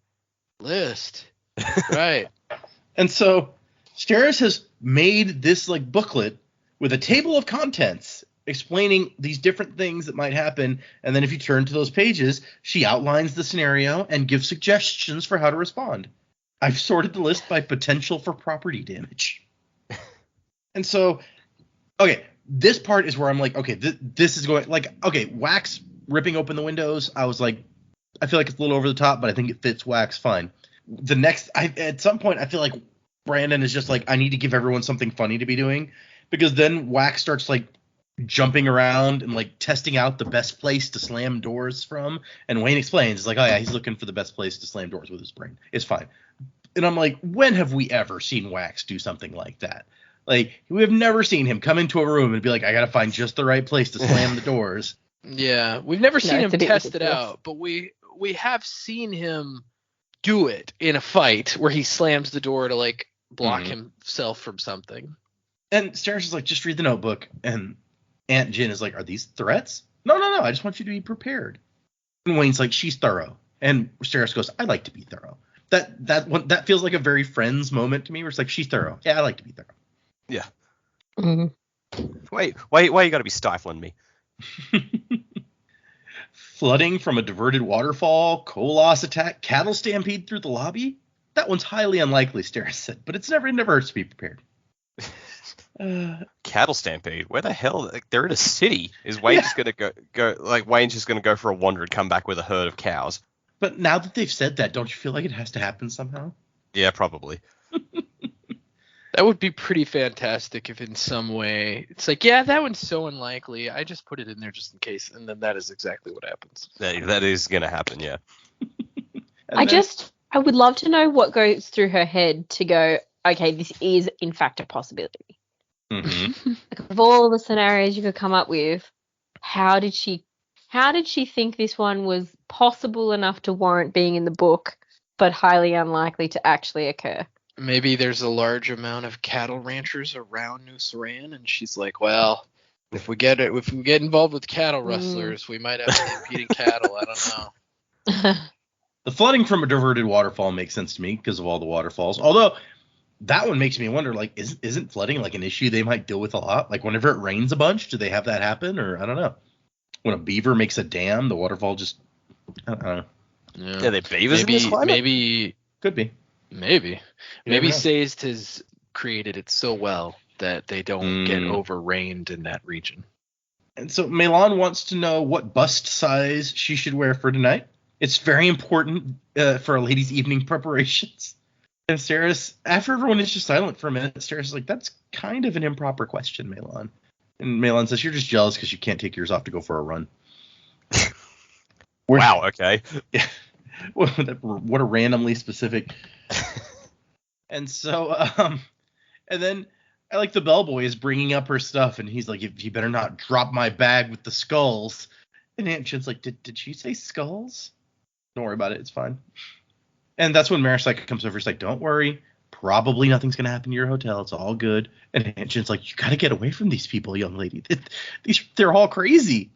list. Right. And so Steris has made this like booklet with a table of contents explaining these different things that might happen. And then if you turn to those pages, she outlines the scenario and gives suggestions for how to respond. I've sorted the list by potential for property damage. And so, okay, this part is where I'm like, okay, this is going, like, okay, Wax ripping open the windows, I was like, I feel like it's a little over the top, but I think it fits Wax fine. The next, at some point, I feel like Brandon is just like, I need to give everyone something funny to be doing, because then Wax starts like jumping around and like testing out the best place to slam doors from, and Wayne explains, it's like, oh yeah, he's looking for the best place to slam doors with his brain. It's fine. And I'm like, when have we ever seen Wax do something like that? Like, we have never seen him come into a room and be like, I gotta find just the right place to slam the doors. Yeah, we've never seen him it's a bit test it ridiculous. out, but we have seen him do it in a fight where he slams the door to like block himself from something. And Steris is like, just read the notebook. And Aunt Jin is like, are these threats? No, I just want you to be prepared. And Wayne's like, she's thorough. And Steris goes, I like to be thorough. That feels like a very Friends moment to me, where it's like, she's thorough. Yeah, I like to be thorough. Yeah. Mm-hmm. Why you got to be stifling me? Flooding from a diverted waterfall, coal loss attack, cattle stampede through the lobby? That one's highly unlikely, Steris said, but it never hurts to be prepared. Cattle stampede? Where the hell? Like, they're in a city. Is Wayne just gonna go? Like, Wayne's just gonna go for a wander and come back with a herd of cows? But now that they've said that, don't you feel like it has to happen somehow? Yeah, probably. That would be pretty fantastic if in some way it's like, yeah, that one's so unlikely. I just put it in there just in case, and then that is exactly what happens. That is gonna happen. Yeah. I would love to know what goes through her head to go, okay, this is in fact a possibility. Mm-hmm. Like, of all the scenarios you could come up with, how did she think this one was possible enough to warrant being in the book, but highly unlikely to actually occur? Maybe there's a large amount of cattle ranchers around New Saran, and she's like, well, if we get involved with cattle rustlers, we might have some competing cattle. I don't know. The flooding from a diverted waterfall makes sense to me because of all the waterfalls. Although that one makes me wonder, like, isn't flooding like an issue they might deal with a lot? Like, whenever it rains a bunch, do they have that happen? Or I don't know. When a beaver makes a dam, the waterfall just, I don't know. Yeah, they beavers in this climate? Could be. Maybe never know. Sazed has created it so well that they don't get overrained in that region. And so Melan wants to know what bust size she should wear for tonight. It's very important for a lady's evening preparations. And Steris, after everyone is just silent for a minute, Steris is like, that's kind of an improper question, Malon. And Malon says, you're just jealous because you can't take yours off to go for a run. Wow, okay. Yeah. What a randomly specific. And so, and then I like the bellboy is bringing up her stuff, and he's like, you better not drop my bag with the skulls. And Aunt Chin's like, did she say skulls? Don't worry about it. It's fine. And that's when Marasai comes over. He's like, don't worry. Probably nothing's going to happen to your hotel. It's all good. And Aunt Chin's like, you got to get away from these people, young lady. They're all crazy.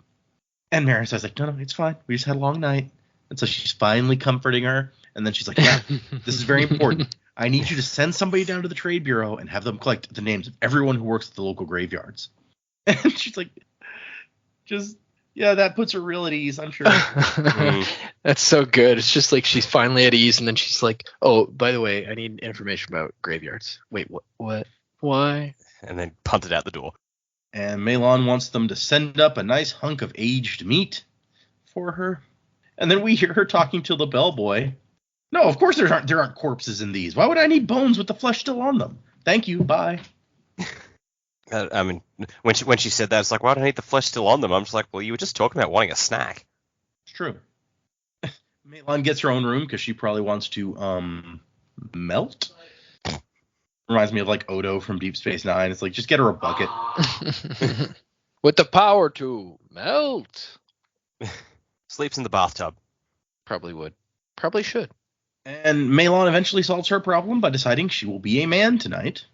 And Marasai's like, no, it's fine. We just had a long night. And so she's finally comforting her. And then she's like, yeah, this is very important. I need you to send somebody down to the trade bureau and have them collect the names of everyone who works at the local graveyards. And she's like, yeah, that puts her real at ease, I'm sure. That's so good. It's just like she's finally at ease, and then she's like, oh, by the way, I need information about graveyards. Wait, what? Why? And then punted out the door. And Malon wants them to send up a nice hunk of aged meat for her. And then we hear her talking to the bellboy. No, of course there aren't corpses in these. Why would I need bones with the flesh still on them? Thank you, bye. I mean, when she said that, it's like, why do I need the flesh still on them? I'm just like, well, you were just talking about wanting a snack. It's true. Malon gets her own room because she probably wants to melt. Reminds me of like Odo from Deep Space Nine. It's like, just get her a bucket. With the power to melt. Sleeps in the bathtub. Probably would. Probably should. And Malon eventually solves her problem by deciding she will be a man tonight.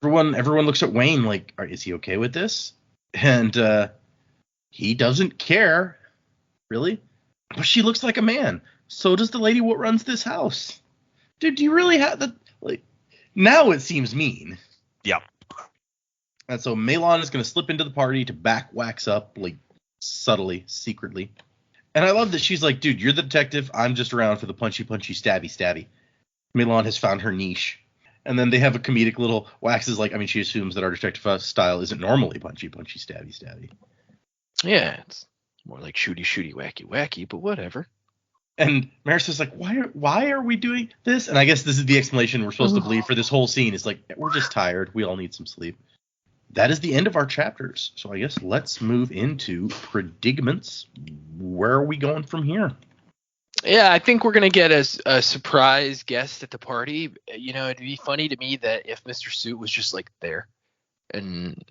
Everyone looks at Wayne like, is he okay with this? And he doesn't care, really. But she looks like a man. So does the lady what runs this house. Dude, do you really have the like? Now it seems mean. Yep. And so Malon is going to slip into the party to back wax up, like subtly, secretly. And I love that she's like, dude, you're the detective. I'm just around for the punchy, stabby. Malon has found her niche. And then they have a comedic little Wax is like, I mean, she assumes that our detective style isn't normally punchy, stabby. Yeah, it's more like shooty, wacky, but whatever. And Maris is like, why are we doing this? And I guess this is the explanation we're supposed to believe for this whole scene. It's like, we're just tired. We all need some sleep. That is the end of our chapters. So I guess let's move into predicaments. Where are we going from here? Yeah, I think we're going to get a surprise guest at the party. You know, it'd be funny to me that if Mr. Suit was just like there. And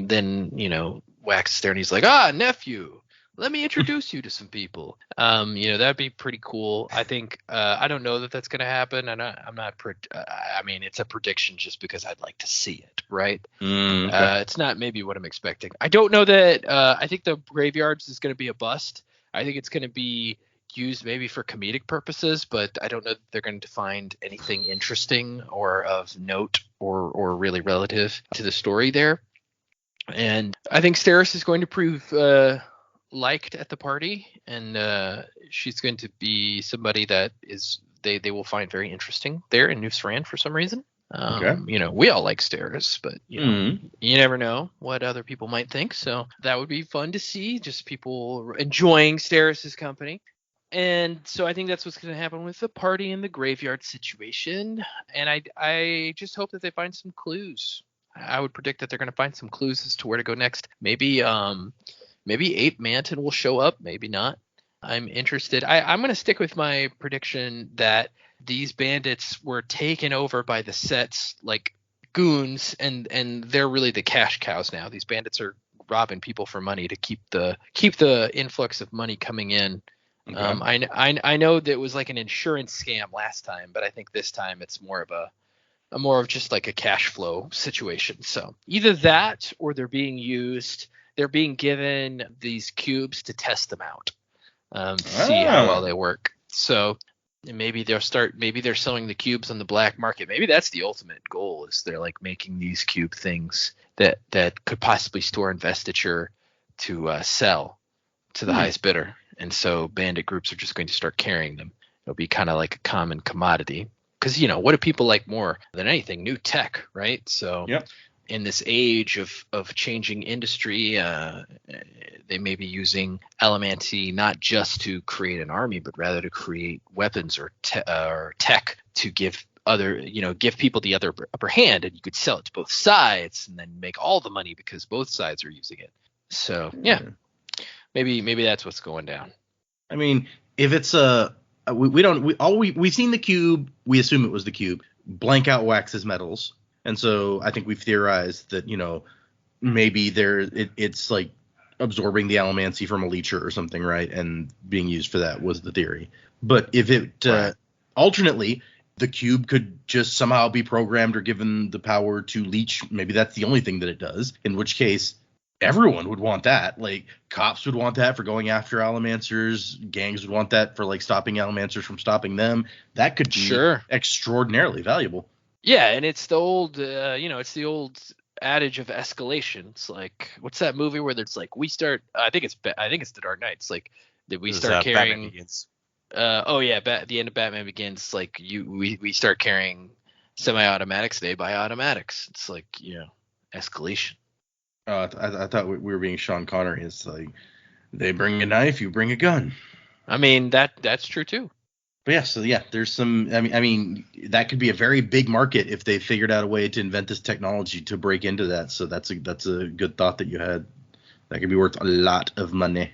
then, you know, Wax is there and he's like, nephew, let me introduce you to some people. You know, that'd be pretty cool. I think, I don't know that that's going to happen. And I mean, it's a prediction just because I'd like to see it, right? Okay. It's not maybe what I'm expecting. I don't know that, I think the graveyards is going to be a bust. I think it's going to be used maybe for comedic purposes, but I don't know that they're going to find anything interesting or of note or really relative to the story there. And I think Steris is going to prove liked at the party, and she's going to be somebody that is they will find very interesting there in New Saran for some reason. Okay. You know, we all like Steris, but you know, you never know what other people might think. So that would be fun to see, just people enjoying Steris's company. And so I think that's what's going to happen with the party and the graveyard situation. And I just hope that they find some clues. I would predict that they're going to find some clues as to where to go next. Maybe Ape Manton will show up. Maybe not. I'm interested. I'm going to stick with my prediction that these bandits were taken over by the Sets like goons, and they're really the cash cows now. These bandits are robbing people for money to keep the influx of money coming in. Okay. I know that it was like an insurance scam last time, but I think this time it's more of just like a cash flow situation. So either that, or they're being given these cubes to test them out, see how well they work. So maybe they're selling the cubes on the black market. Maybe that's the ultimate goal, is they're like making these cube things that could possibly store investiture to sell to the highest bidder. And so bandit groups are just going to start carrying them. It'll be kind of like a common commodity. Because, you know, what do people like more than anything? New tech, right? So in this age of changing industry, they may be using Elemanti not just to create an army, but rather to create weapons or tech to give give people the other upper hand, and you could sell it to both sides and then make all the money because both sides are using it. So yeah, maybe that's what's going down. I mean, if it's we've seen the cube, we assume it was the cube, blank out Wax's metals, and so I think we've theorized that maybe it's like absorbing the allomancy from a leecher or something, right, and being used for that was the theory. But if it alternately, the cube could just somehow be programmed or given the power to leech, maybe that's the only thing that it does, in which case everyone would want that. Like, cops would want that for going after allomancers, gangs would want that for like stopping allomancers from stopping them. That could be extraordinarily valuable. Yeah, and it's the old adage of escalation. It's like, what's that movie where there's like, I think it's The Dark Knight. It's like, did we start carrying Batman Begins. The end of Batman Begins. Like, we start carrying semi-automatics, they buy automatics. It's like, escalation. I thought we were being Sean Connery. It's like, they bring a knife, you bring a gun. I mean, that's true too. But there's some. I mean, that could be a very big market if they figured out a way to invent this technology to break into that. So that's a good thought that you had. That could be worth a lot of money.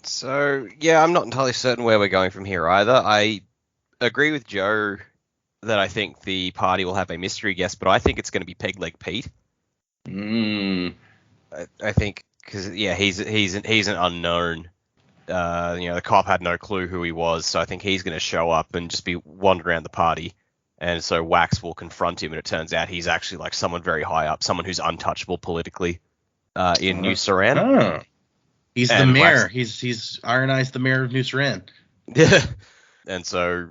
So yeah, I'm not entirely certain where we're going from here either. I agree with Joe that I think the party will have a mystery guest, but I think it's going to be Peg Leg Pete. I think because he's an unknown. The cop had no clue who he was, so I think he's going to show up and just be wandering around the party, and so Wax will confront him, and it turns out he's actually like someone very high up, someone who's untouchable politically in New Suran. Oh. He's the mayor. He's Iron Eyes, the mayor of New Suran. Yeah, and so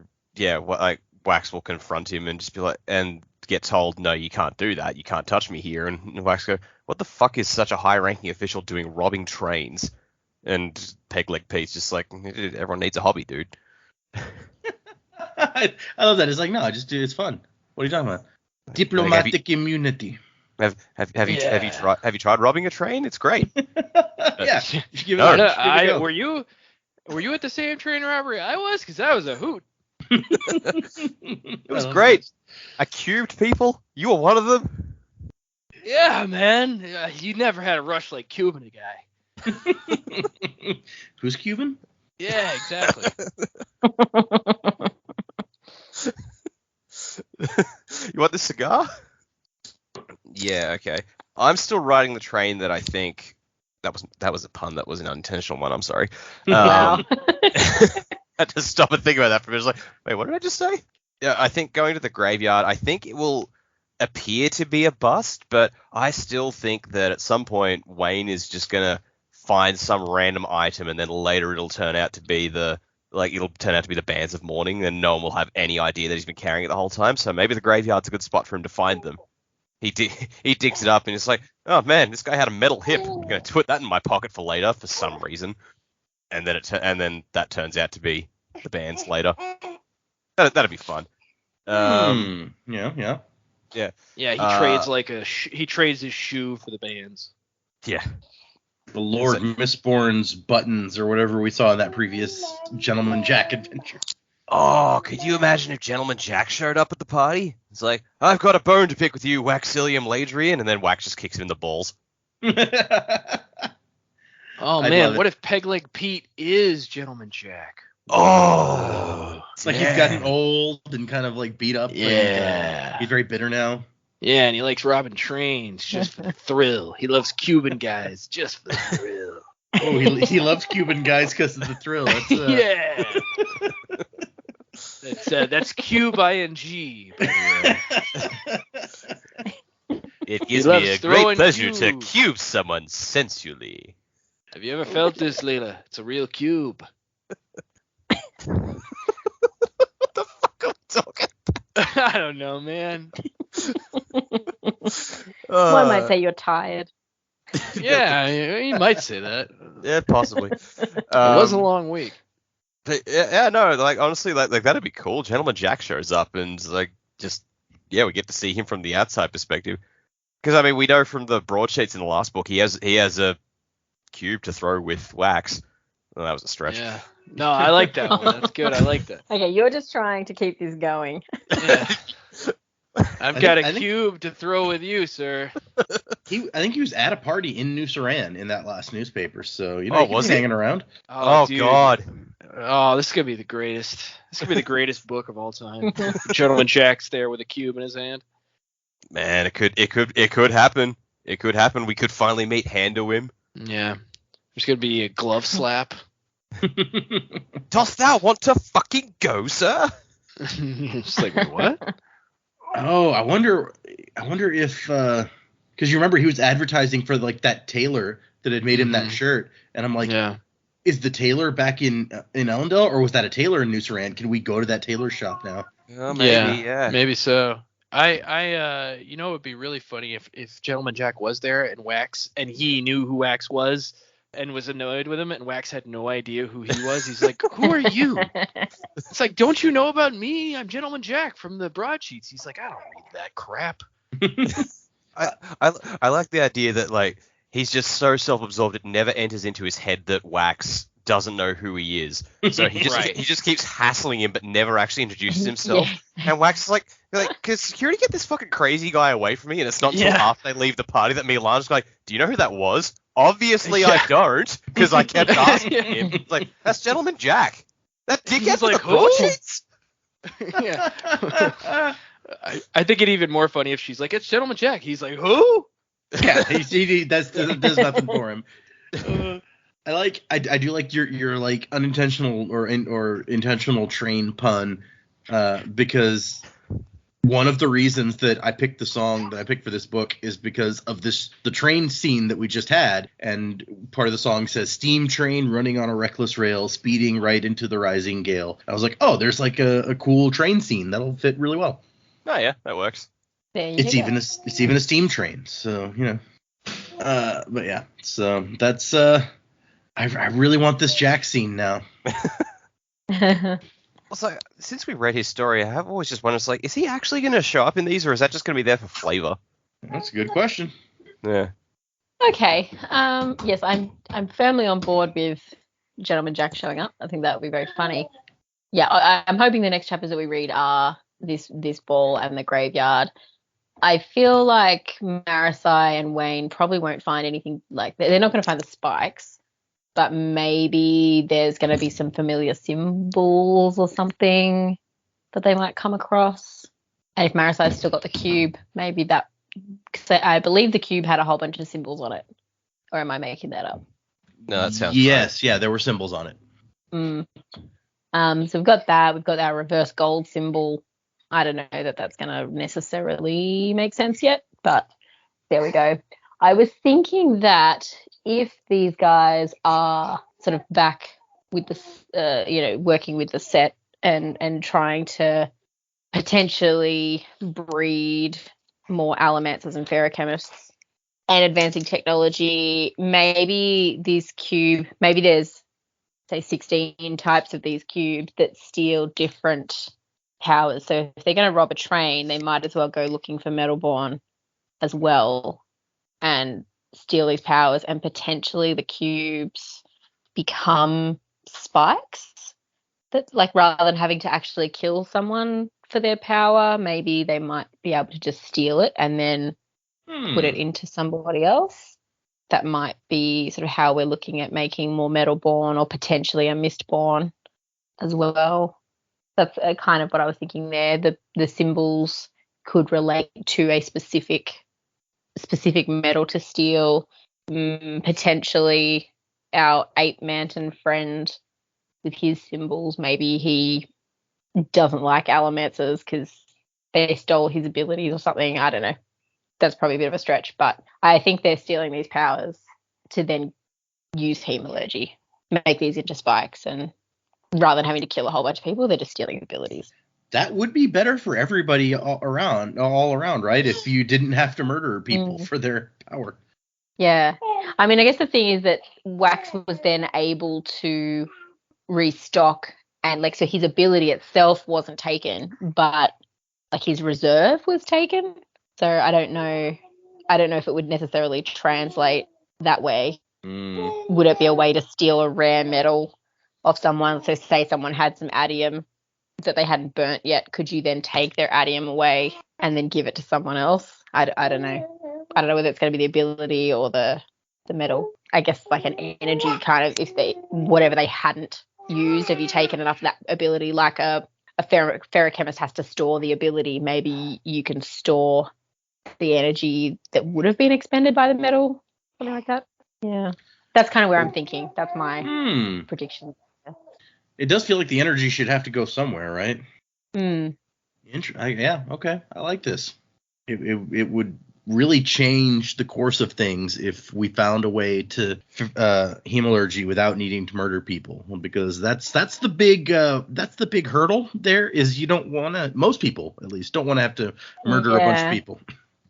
Wax will confront him and just be like, and get told, no, you can't do that. You can't touch me here. And Wax go, what the fuck is such a high-ranking official doing robbing trains? And Peg Leg Pete's just like, everyone needs a hobby, dude. I love that. It's like, no, just do. It's fun. What are you talking about? Diplomatic immunity. Have you tried robbing a train? It's great. Yeah. Give it were you at the same train robbery I was? Because that was a hoot. It was great. I cubed people. You were one of them. Yeah, man. You never had a rush like cubing a guy. Who's Cuban? Yeah, exactly. You want this cigar? Yeah, okay. I'm still riding the train that I think that was a pun. That was an unintentional one. I'm sorry. Wow. I had to stop and think about that for a minute. I was like, wait, what did I just say? Yeah, I think going to the graveyard, I think it will appear to be a bust, but I still think that at some point Wayne is just gonna find some random item, and then later it'll turn out to be the bands of mourning, and no one will have any idea that he's been carrying it the whole time. So maybe the graveyard's a good spot for him to find them. He digs it up, and it's like, oh man, this guy had a metal hip. I'm gonna put that in my pocket for later for some reason. And then that turns out to be the bands later. That'd be fun. Yeah. He trades he trades his shoe for the bands. Yeah. The Lord Mistborn's buttons or whatever we saw in that previous Gentleman Jack adventure. Oh, could you imagine if Gentleman Jack showed up at the party? It's like, I've got a bone to pick with you, Waxilium Ladrian, and then Wax just kicks him in the balls. Oh man, what if Peg Leg Pete is Gentleman Jack? Oh, it's like he's gotten old and kind of like beat up. Yeah, he's very bitter now. Yeah, and he likes robbing trains just for the thrill. He loves Cuban guys just for the thrill. Oh, he loves Cuban guys because of the thrill. That's, yeah. That's Cube ING. By the way. It gives me a great pleasure to cube someone sensually. Have you ever felt this, Layla? It's a real cube. What the fuck am I talking about? I don't know, man. One might say you're tired. Yeah, you might say that. Yeah, possibly. It was a long week. But no, like honestly, like that'd be cool. Gentleman Jack shows up and like we get to see him from the outside perspective. Because I mean, we know from the broadsheets in the last book, he has a cube to throw with Wax. Well, that was a stretch. Yeah. No, I like that one. That's good. I like that. Okay, you're just trying to keep this going. Yeah. I've I got think- a I think- cube to throw with you, sir. I think he was at a party in New Saran in that last newspaper, so Oh, he could was be he? hanging around. Oh, dude. God. Oh, this is gonna be the greatest. This could be the greatest book of all time. Gentleman Jack's there with a cube in his hand. Man, it could happen. It could happen. We could finally meet Handle him. Yeah. There's gonna be a glove slap. Dost thou want to fucking go, sir? It's like, wait, what? Oh, I wonder if because you remember he was advertising for like that tailor that had made him that Mhm. shirt, and I'm like, Yeah. is the tailor back in Ellendale, or was that a tailor in New Saran? Can we go to that tailor shop now? Oh, maybe, yeah. Maybe so. It would be really funny if Gentleman Jack was there and he knew who Wax was and was annoyed with him, and Wax had no idea who he was. He's like, who are you? It's like, don't you know about me? I'm Gentleman Jack from the broadsheets. He's like, I don't read that crap. I like the idea that, like, he's just so self-absorbed it never enters into his head that Wax doesn't know who he is. So he just Right. he just keeps hassling him but never actually introduces himself. Yeah. And Wax is like, can security get this fucking crazy guy away from me? And it's not until Yeah. after they leave the party that Milan's like, do you know who that was? Obviously Yeah. I don't, because I kept asking Yeah. him. It's like, that's Gentleman Jack. That He's dickhead like, with the who? broadsheets? Yeah. I think it'd even more funny if she's like, it's Gentleman Jack. He's like, who? Yeah, he does nothing for him. I do like your like unintentional or intentional train pun, because one of the reasons that I picked the song that I picked for this book is because of the train scene that we just had, and part of the song says steam train running on a reckless rail speeding right into the rising gale. I was like, oh, there's like a cool train scene that'll fit really well. Oh yeah, that works. There you It's go. even a steam train, so you know. But yeah, so that's I really want this Jack scene now. Also, since we read his story, I have always just wondered, like, is he actually going to show up in these, or is that just going to be there for flavor? That's a good question. Yeah. Okay. Yes, I'm firmly on board with Gentleman Jack showing up. I think that would be very funny. Yeah, I'm hoping the next chapters that we read are this ball and the graveyard. I feel like Marisai and Wayne probably won't find anything like they're not going to find the spikes, but maybe there's going to be some familiar symbols or something that they might come across. And if Marisai's still got the cube, maybe that. Cause I believe the cube had a whole bunch of symbols on it. Or am I making that up? No, that sounds Yes, yeah, there were symbols on it. So we've got that. We've got our reverse gold symbol. I don't know that that's going to necessarily make sense yet, but there we go. I was thinking that if these guys are sort of back with the, working with the set and trying to potentially breed more allomancers and ferrochemists and advancing technology, maybe there's say 16 types of these cubes that steal different powers. So if they're going to rob a train, they might as well go looking for Metalborn as well and steal these powers, and potentially the cubes become spikes that, like, rather than having to actually kill someone for their power, maybe they might be able to just steal it and then put it into somebody else. That might be sort of how we're looking at making more Metalborn, or potentially a Mistborn as well. That's kind of what I was thinking there. The symbols could relate to a specific metal to steal. Potentially our ape manton friend with his symbols, maybe he doesn't like allomancers because they stole his abilities or something. I don't know. That's probably a bit of a stretch, but I think they're stealing these powers to then use hemalurgy, make these into spikes, and rather than having to kill a whole bunch of people, they're just stealing abilities. That would be better for everybody all around, right? If you didn't have to murder people for their power. Yeah. I mean, I guess the thing is that Wax was then able to restock, and so his ability itself wasn't taken, but like his reserve was taken. So I don't know if it would necessarily translate that way. Would it be a way to steal a rare metal off someone? So say someone had some adium that they hadn't burnt yet, could you then take their adium away and then give it to someone else. I don't know. I don't know whether it's going to be the ability or the metal. I guess like an energy kind of, if they, whatever they hadn't used, have you taken enough of that ability, like a ferrochemist has to store the ability, maybe you can store the energy that would have been expended by the metal, something like that. Yeah, that's kind of where I'm thinking. That's my prediction. It does feel like the energy should have to go somewhere, right? Yeah, okay. I like this. It would really change the course of things if we found a way to hemalurgy without needing to murder people, because that's the big hurdle there, is you don't want to, most people at least don't want to have to murder a bunch of people.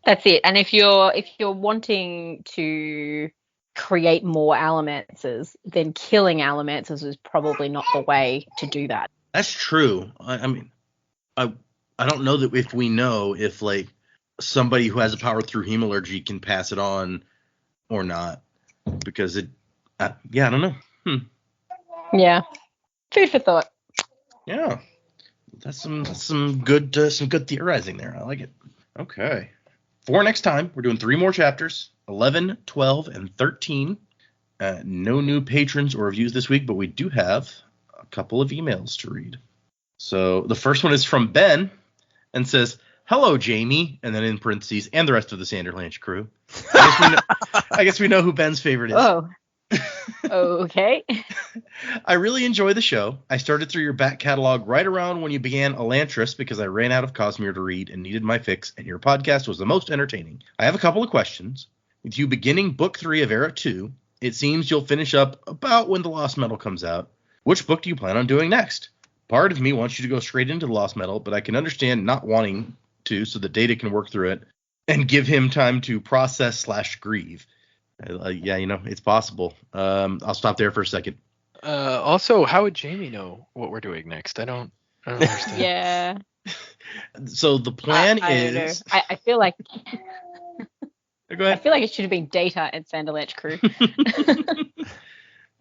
That's it. And if you're wanting to create more Allomancers, then killing Allomancers is probably not the way to do that. That's true. I mean, I don't know that if we know if like somebody who has a power through hemalurgy can pass it on or not, because I don't know. Yeah, food for thought. Yeah, that's some good theorizing there. I like it. Okay, for next time we're doing 3 more chapters, 11, 12, and 13. No new patrons or reviews this week, but we do have a couple of emails to read. So the first one is from Ben and says, "Hello, Jamie," and then in parentheses, "and the rest of the Sanderlanche crew." I guess we know who Ben's favorite is. Oh, okay. "I really enjoy the show. I started through your back catalog right around when you began Elantris because I ran out of Cosmere to read and needed my fix, and your podcast was the most entertaining. I have a couple of questions. With you beginning Book 3 of Era 2, it seems you'll finish up about when the Lost Metal comes out. Which book do you plan on doing next? Part of me wants you to go straight into the Lost Metal, but I can understand not wanting to, so the Data can work through it and give him time to process/grieve. Yeah, it's possible. I'll stop there for a second. Also, how would Jamie know what we're doing next? I don't understand. Yeah. So the plan is... I feel like... Go ahead. I feel like it should have been Data and Sanderlanche crew.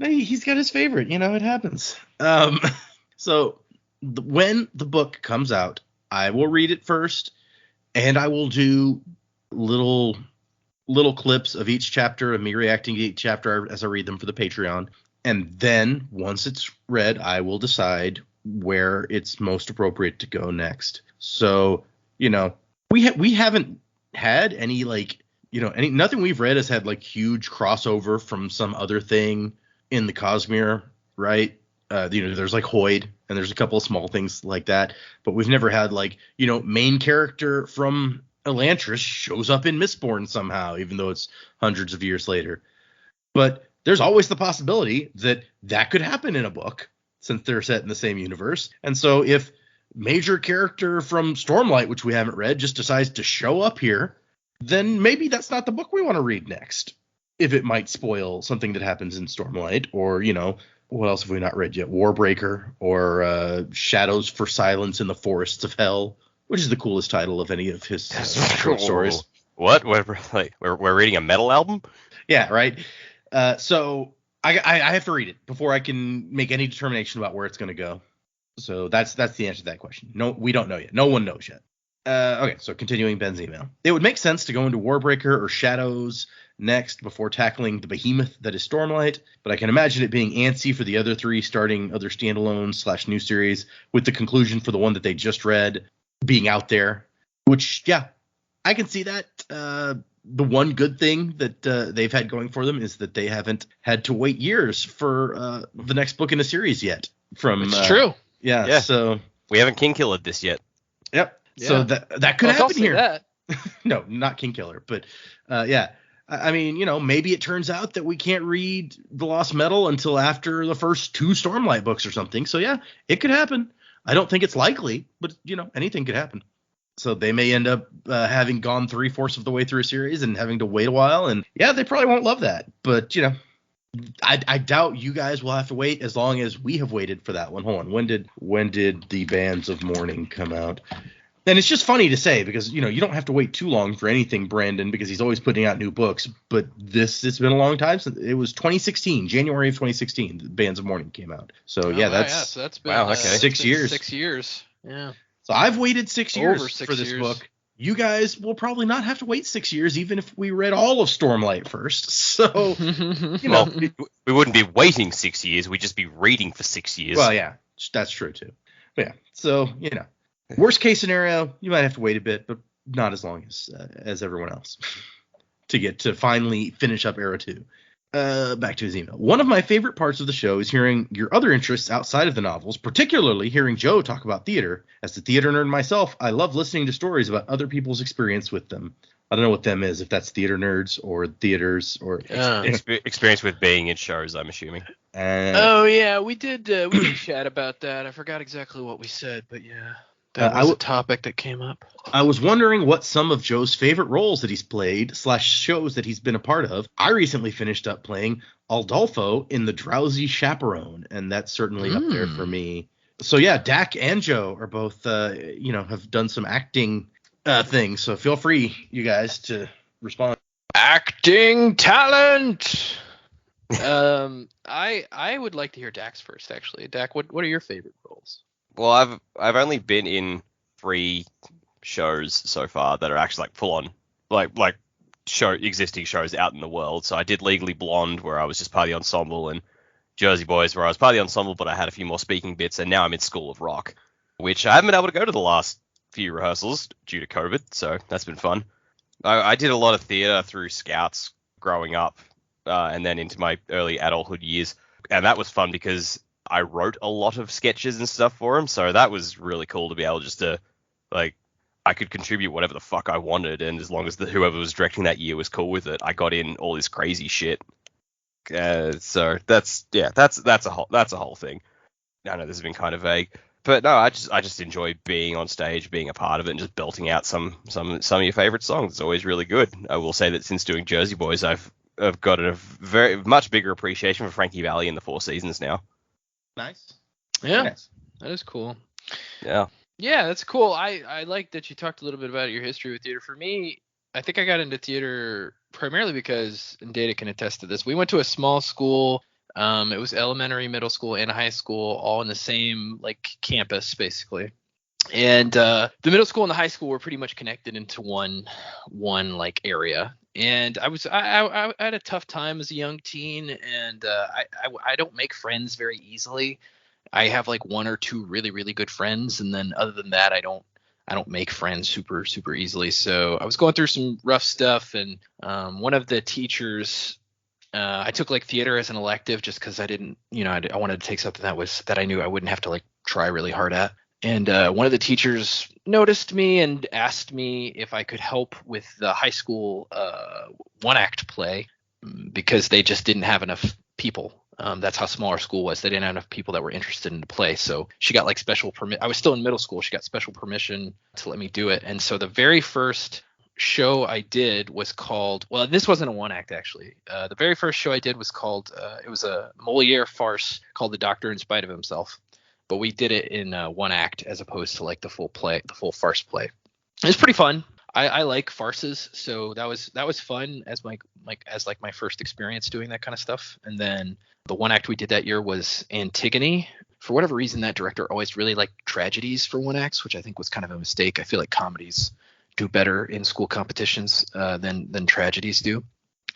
No, he's got his favorite. It happens. So when the book comes out, I will read it first, and I will do little clips of each chapter of me reacting to each chapter as I read them for the Patreon. And then once it's read, I will decide where it's most appropriate to go next. So, we haven't had any nothing we've read has had like huge crossover from some other thing in the Cosmere, right? There's like Hoyd, and there's a couple of small things like that, but we've never had main character from Elantris shows up in Mistborn somehow, even though it's hundreds of years later. But there's always the possibility that could happen in a book, since they're set in the same universe. And so if major character from Stormlight, which we haven't read, just decides to show up here, then maybe that's not the book we want to read next, if it might spoil something that happens in Stormlight, or, what else have we not read yet? Warbreaker, or Shadows for Silence in the Forests of Hell, which is the coolest title of any of his short stories. What? We're reading a metal album? Yeah, right. So I have to read it before I can make any determination about where it's going to go. So that's the answer to that question. No, we don't know yet. No one knows yet. Okay, so continuing Ben's email. It would make sense to go into Warbreaker or Shadows next before tackling the behemoth that is Stormlight, but I can imagine it being antsy for the other 3 starting other standalones/new series, with the conclusion for the one that they just read being out there, which, yeah, I can see that. The one good thing that they've had going for them is that they haven't had to wait years for the next book in the series yet. It's true. Yeah, so... We haven't Kingkiller this yet. Yep. Yeah. So that could happen here. That. No, not Kingkiller, but yeah. I mean, maybe it turns out that we can't read The Lost Metal until after the first 2 Stormlight books or something. So yeah, it could happen. I don't think it's likely, but anything could happen. So they may end up having gone 3/4 of the way through a series and having to wait a while. And yeah, they probably won't love that. But, I doubt you guys will have to wait as long as we have waited for that one. Hold on. When did the Bands of Mourning come out? And it's just funny to say because, you don't have to wait too long for anything, Brandon, because he's always putting out new books. But it's been a long time since it was 2016, January of 2016, the Bands of Mourning came out. So, that's so that's been 6 years. 6 years. Yeah. So I've waited 6 years Over 6 for this years. book. you guys will probably not have to wait 6 years, even if we read all of Stormlight first. So, Well, we wouldn't be waiting 6 years. We'd just be reading for 6 years. Well, yeah, that's true too. But yeah, so worst case scenario, you might have to wait a bit, but not as long as everyone else to get to finally finish up Era 2. Back to his email. One of my favorite parts of the show is hearing your other interests outside of the novels, particularly hearing Joe talk about theater. As a theater nerd myself, I love listening to stories about other people's experience with them. I don't know what them is, if that's theater nerds or theaters or experience with being in shows, I'm assuming. Oh yeah, we did chat about that. I forgot exactly what we said, but yeah, that was a topic that came up. I was wondering what some of Joe's favorite roles that he's played / shows that he's been a part of. I recently finished up playing Aldolfo in The Drowsy Chaperone, and that's certainly up there for me. So yeah, Dak and Joe are both, have done some acting things. So feel free, you guys, to respond. Acting talent. I would like to hear Dak's first, actually. Dak, what are your favorite roles? Well, I've only been in 3 shows so far that are actually like full on like existing shows out in the world. So I did Legally Blonde, where I was just part of the ensemble, and Jersey Boys, where I was part of the ensemble, but I had a few more speaking bits, and now I'm in School of Rock, which I haven't been able to go to the last few rehearsals due to COVID, so that's been fun. I did a lot of theatre through Scouts growing up, and then into my early adulthood years, and that was fun because I wrote a lot of sketches and stuff for them, so that was really cool to be able just to, like, I could contribute whatever the fuck I wanted, and as long as whoever was directing that year was cool with it, I got in all this crazy shit. So that's a whole thing. I know this has been kind of vague, but no, I just enjoy being on stage, being a part of it, and just belting out some of your favorite songs. It's always really good. I will say that since doing Jersey Boys, I've got a very much bigger appreciation for Frankie Valli in the Four Seasons now. Nice. Yeah, nice. That is cool. Yeah. Yeah, that's cool. I like that you talked a little bit about your history with theater. For me, I think I got into theater primarily because, and Data can attest to this, we went to a small school. It was elementary, middle school, and high school, all in the same campus, basically. And the middle school and the high school were pretty much connected into one area. And I had a tough time as a young teen, and I don't make friends very easily. I have 1 or 2 really, really good friends, and then other than that, I don't make friends super, super easily. So I was going through some rough stuff, and one of the teachers, I took theater as an elective just because I didn't, I wanted to take something that I knew I wouldn't have to try really hard at. And one of the teachers noticed me and asked me if I could help with the high school one-act play because they just didn't have enough people. That's how small our school was. They didn't have enough people that were interested in the play. So she got special permit. I was still in middle school. She got special permission to let me do it. And so the very first show I did was called, well, this wasn't a one act actually. The very first show I did was called, it was a Moliere farce called The Doctor in Spite of Himself. But we did it in one act as opposed to the full play, the full farce play. It was pretty fun. I like farces, so that was fun as my first experience doing that kind of stuff. And then the one act we did that year was Antigone. For whatever reason, that director always really liked tragedies for one acts, which I think was kind of a mistake. I feel like comedies do better in school competitions than tragedies do.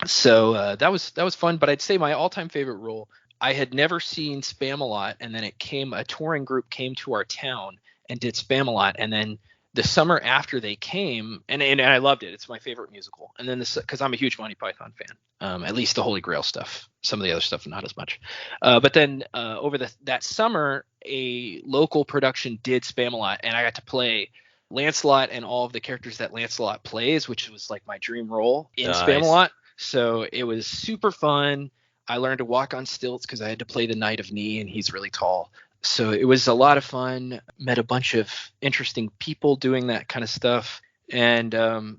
So that was fun. But I'd say my all-time favorite role, I had never seen Spam-A-Lot, and then a touring group came to our town and did Spam-A-Lot, and then the summer after they came, and I loved it. It's my favorite musical. And then because I'm a huge Monty Python fan, at least the Holy Grail stuff. Some of the other stuff, not as much. But then over that summer, a local production did Spam-A-Lot, and I got to play Lancelot and all of the characters that Lancelot plays, which was my dream role in Spam-A-Lot. So it was super fun. I learned to walk on stilts because I had to play the Knight of Knee, and he's really tall. So it was a lot of fun. Met a bunch of interesting people doing that kind of stuff. And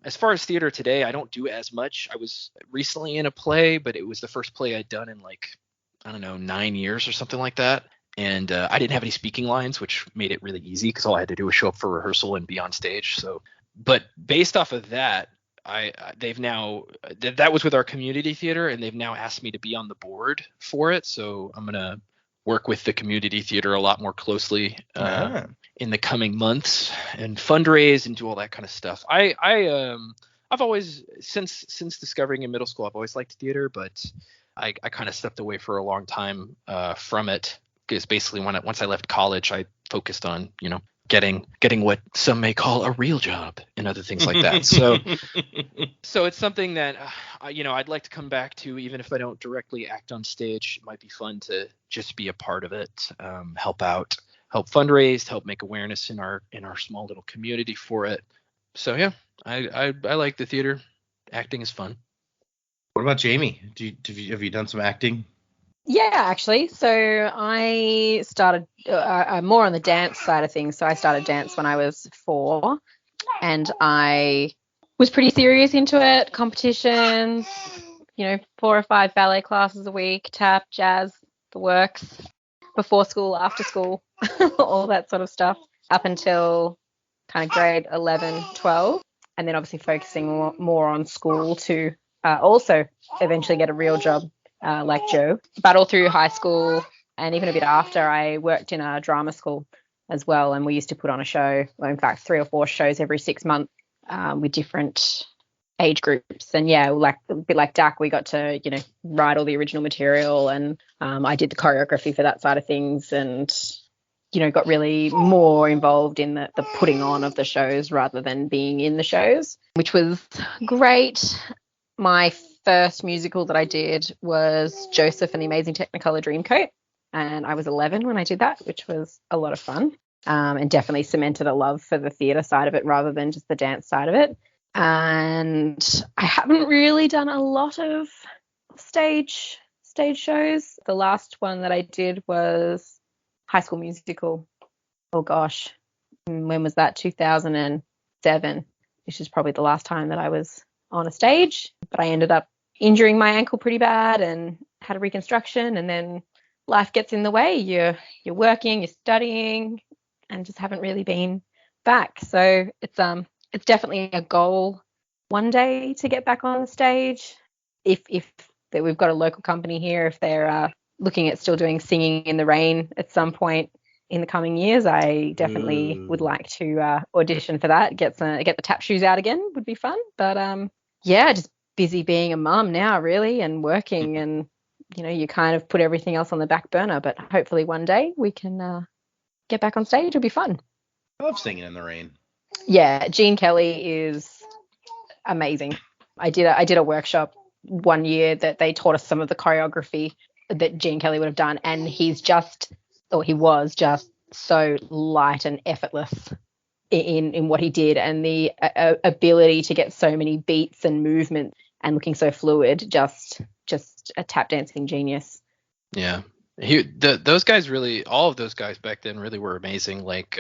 as far as theater today, I don't do as much. I was recently in a play, but it was the first play I'd done in 9 years or something like that. And I didn't have any speaking lines, which made it really easy because all I had to do was show up for rehearsal and be on stage. So, but based off of that, they've now that was with our community theater, and they've now asked me to be on the board for it. So I'm gonna work with the community theater a lot more closely in the coming months and fundraise and do all that kind of stuff. I've always since discovering in middle school, I've always liked theater, but I kind of stepped away for a long time from it, because basically once I left college, I focused on getting what some may call a real job and other things like that. So it's something that I'd like to come back to, even if I don't directly act on stage. It might be fun to just be a part of it, help out, help fundraise, help make awareness in our small little community for it. So yeah, I like the theater. Acting is fun. What about Jamie? Have you done some acting? Yeah, actually. So I started more on the dance side of things. So I started dance when I was 4, and I was pretty serious into it. Competitions, 4 or 5 ballet classes a week, tap, jazz, the works, before school, after school, all that sort of stuff, up until kind of grade 11, 12, and then obviously focusing more on school to also eventually get a real job like Joe. But all through high school and even a bit after, I worked in a drama school as well, and we used to put on a show, well, in fact 3 or 4 shows every 6 months with different age groups. And yeah, like a bit like Dak, we got to write all the original material, and I did the choreography for that side of things, and got really more involved in the putting on of the shows rather than being in the shows, which was great. My first musical that I did was Joseph and the Amazing Technicolor Dreamcoat, and I was 11 when I did that, which was a lot of fun, and definitely cemented a love for the theatre side of it rather than just the dance side of it. And I haven't really done a lot of stage shows. The last one that I did was High School Musical. Oh gosh, when was that? 2007, which is probably the last time that I was on a stage. But I ended up injuring my ankle pretty bad and had a reconstruction, and then life gets in the way. You're working, you're studying, and just haven't really been back. So it's definitely a goal one day to get back on the stage. If that we've got a local company here, if they're looking at still doing Singing in the Rain at some point in the coming years, I definitely would like to audition for that. Get the tap shoes out again would be fun. But yeah, just busy being a mum now, really, and working, and you kind of put everything else on the back burner. But hopefully one day we can get back on stage. It'll be fun. I love Singing in the Rain. Yeah, Gene Kelly is amazing. I did a workshop one year that they taught us some of the choreography that Gene Kelly would have done, and he was just so light and effortless in what he did, and the ability to get so many beats and movement and looking so fluid, just a tap dancing genius. Yeah, those guys really, all of those guys back then really were amazing. Like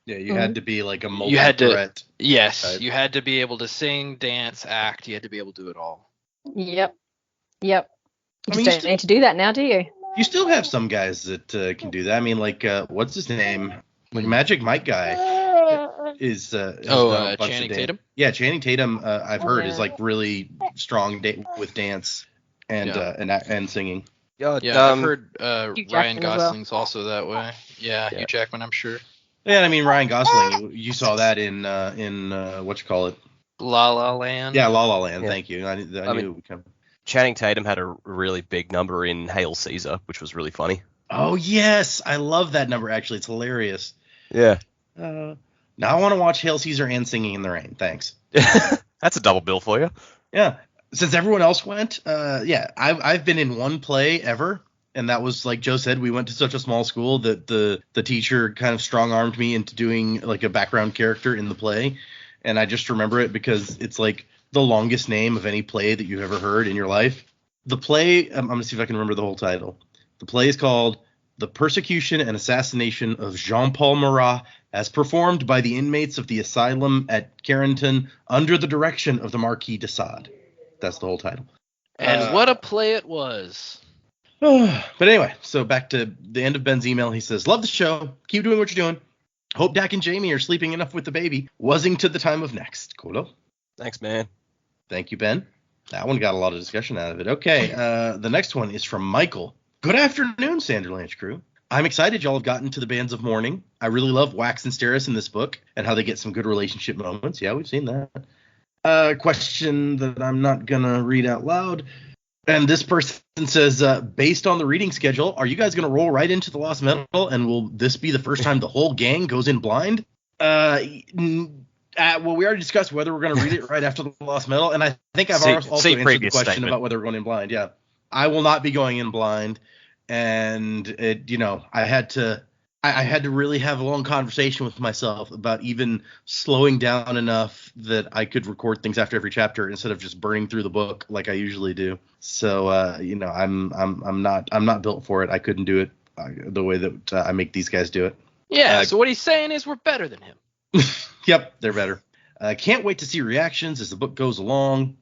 yeah, you had to be like a multi-threat. Yes, type. you had to be able to sing, dance, act. You had to be able to do it all. Yep. You I mean, just don't need to do that now, do you? You still have some guys that can do that. I mean, like what's his name? Like Magic Mike guy is Channing Tatum. Yeah, Channing Tatum. I've heard is yeah. like really strong with dance and and singing. Yeah, I've heard Hugh Ryan Jackman as well. Gosling's also that way. Yeah, Hugh Jackman, I'm sure. Yeah, I mean Ryan Gosling. You saw that in what you call it? La La Land. Yeah, La La Land. Yeah. Thank you. I knew it would come. Channing Tatum had a really big number in Hail Caesar, which was really funny. Oh yes, I love that number. Actually, it's hilarious. Yeah. Now I want to watch Hail Caesar and Singing in the Rain. Thanks. That's a double bill for you. Yeah. Since everyone else went, I've been in one play ever, and that was like Joe said, we went to such a small school that the teacher kind of strong-armed me into doing like a background character in the play, and I just remember it because it's like the longest name of any play that you've ever heard in your life. The play, I'm going to see if I can remember the whole title. The play is called The Persecution and Assassination of Jean-Paul Marat, as performed by the inmates of the asylum at Carrington under the direction of the Marquis de Sade. That's the whole title. And what a play it was. But anyway, so back to the end of Ben's email. He says, love the show. Keep doing what you're doing. Hope Dak and Jamie are sleeping enough with the baby. Wuzzing to the time of next. Cool. Thanks, man. Thank you, Ben. That one got a lot of discussion out of it. Okay, the next one is from Michael. Good afternoon, Sanderlanche crew. I'm excited y'all have gotten to the Bands of Mourning. I really love Wax and Steris in this book and how they get some good relationship moments. Yeah, we've seen that. Question that I'm not going to read out loud. And this person says, based on the reading schedule, are you guys going to roll right into the Lost Metal? And will this be the first time the whole gang goes in blind? Well, we already discussed whether we're going to read it right after the Lost Metal. And I think I've also answered the question about whether we're going in blind. Yeah, I will not be going in blind. And I had to really have a long conversation with myself about even slowing down enough that I could record things after every chapter instead of just burning through the book like I usually do. So I'm not built for it. I couldn't do it the way that I make these guys do it. Yeah. So what he's saying is we're better than him. Yep, they're better. Can't wait to see reactions as the book goes along.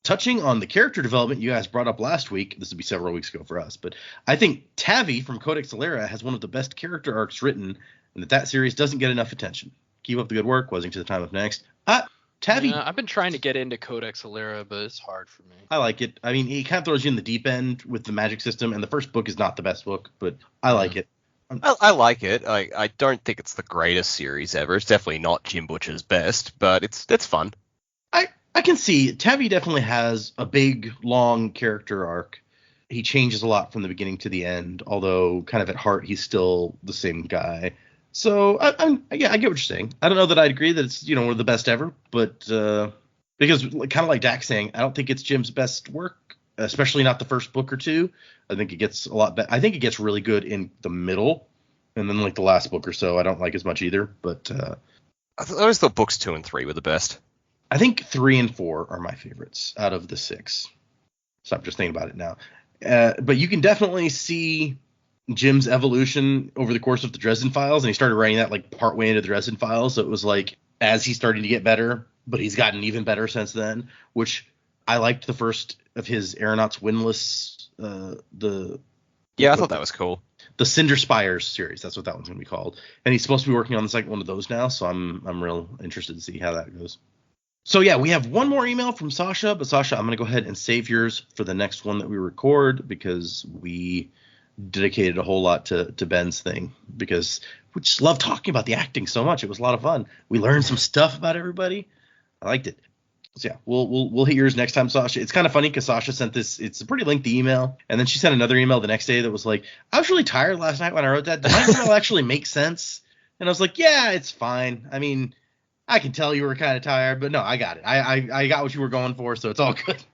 Touching on the character development you guys brought up last week, this would be several weeks ago for us, but I think Tavi from Codex Alera has one of the best character arcs written, and that series doesn't get enough attention. Keep up the good work. Wazing to the time of next. Tavi. Yeah, I've been trying to get into Codex Alera, but it's hard for me. I like it. I mean, he kind of throws you in the deep end with the magic system, and the first book is not the best book, but I like it. I like it. I don't think it's the greatest series ever. It's definitely not Jim Butcher's best, but it's fun. I can see Tavi definitely has a big, long character arc. He changes a lot from the beginning to the end, although kind of at heart he's still the same guy. So I get what you're saying. I don't know that I'd agree that it's one of the best ever, but because kind of like Dak saying, I don't think it's Jim's best work, especially not the first book or two. I think it gets a lot better. I think it gets really good in the middle, and then like the last book or so, I don't like as much either. But I always thought books 2 and 3 were the best. I think 3 and 4 are my favorites out of the 6. So I'm just thinking about it now. But you can definitely see Jim's evolution over the course of the Dresden Files, and he started writing that like partway into the Dresden Files. So it was like as he's starting to get better, but he's gotten even better since then, which I liked the first of his Aeronauts Windlass. I thought that was cool. The Cinder Spires series, that's what that one's going to be called. And he's supposed to be working on the second one of those now, so I'm real interested to see how that goes. So yeah, we have one more email from Sasha, but Sasha, I'm going to go ahead and save yours for the next one that we record because we dedicated a whole lot to Ben's thing because we just love talking about the acting so much. It was a lot of fun. We learned some stuff about everybody. I liked it. So yeah, we'll hit yours next time, Sasha. It's kind of funny because Sasha sent this. It's a pretty lengthy email, and then she sent another email the next day that was like, I was really tired last night when I wrote that. Did my email actually make sense? And I was like, yeah, it's fine. I mean, I can tell you were kind of tired, but no, I got it. I got what you were going for, so it's all good.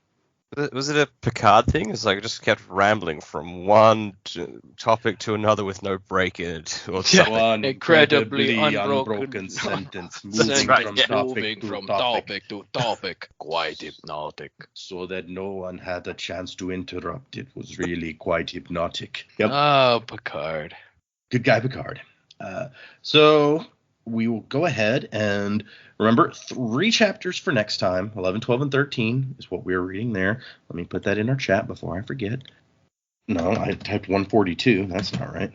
Was it a Picard thing? It's like I just kept rambling from one topic to another with no break in it. Or something. One incredibly unbroken sentence, moving from topic to topic, quite hypnotic. So that no one had a chance to interrupt. It was really quite hypnotic. Yep. Oh, Picard. Good guy, Picard. So we will go ahead and remember 3 chapters for next time. 11, 12, and 13 is what we're reading there. Let me put that in our chat before I forget. No, I typed 142. That's not right.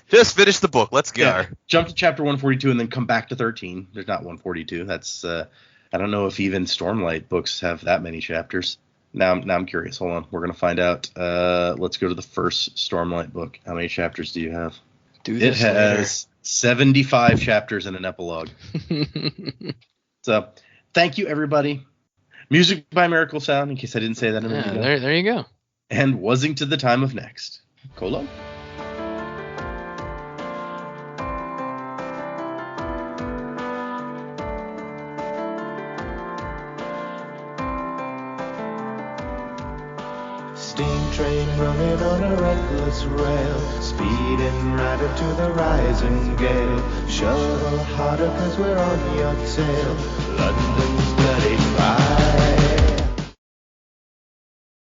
Just finish the book. Let's go. Yeah, jump to chapter 142 and then come back to 13. There's not 142. That's I don't know if even Stormlight books have that many chapters. Now I'm curious. Hold on. We're going to find out. Let's go to the first Stormlight book. How many chapters do you have? It has 75 chapters and an epilogue. So, thank you, everybody. Music by Miracle Sound, in case I didn't say that a minute ago. There you go. And Wazing to the time of next. Colo? Steam train running on a reckless rail, speeding right into the rising gale. Shovel harder 'cause we're on your tail. London's bloody fire.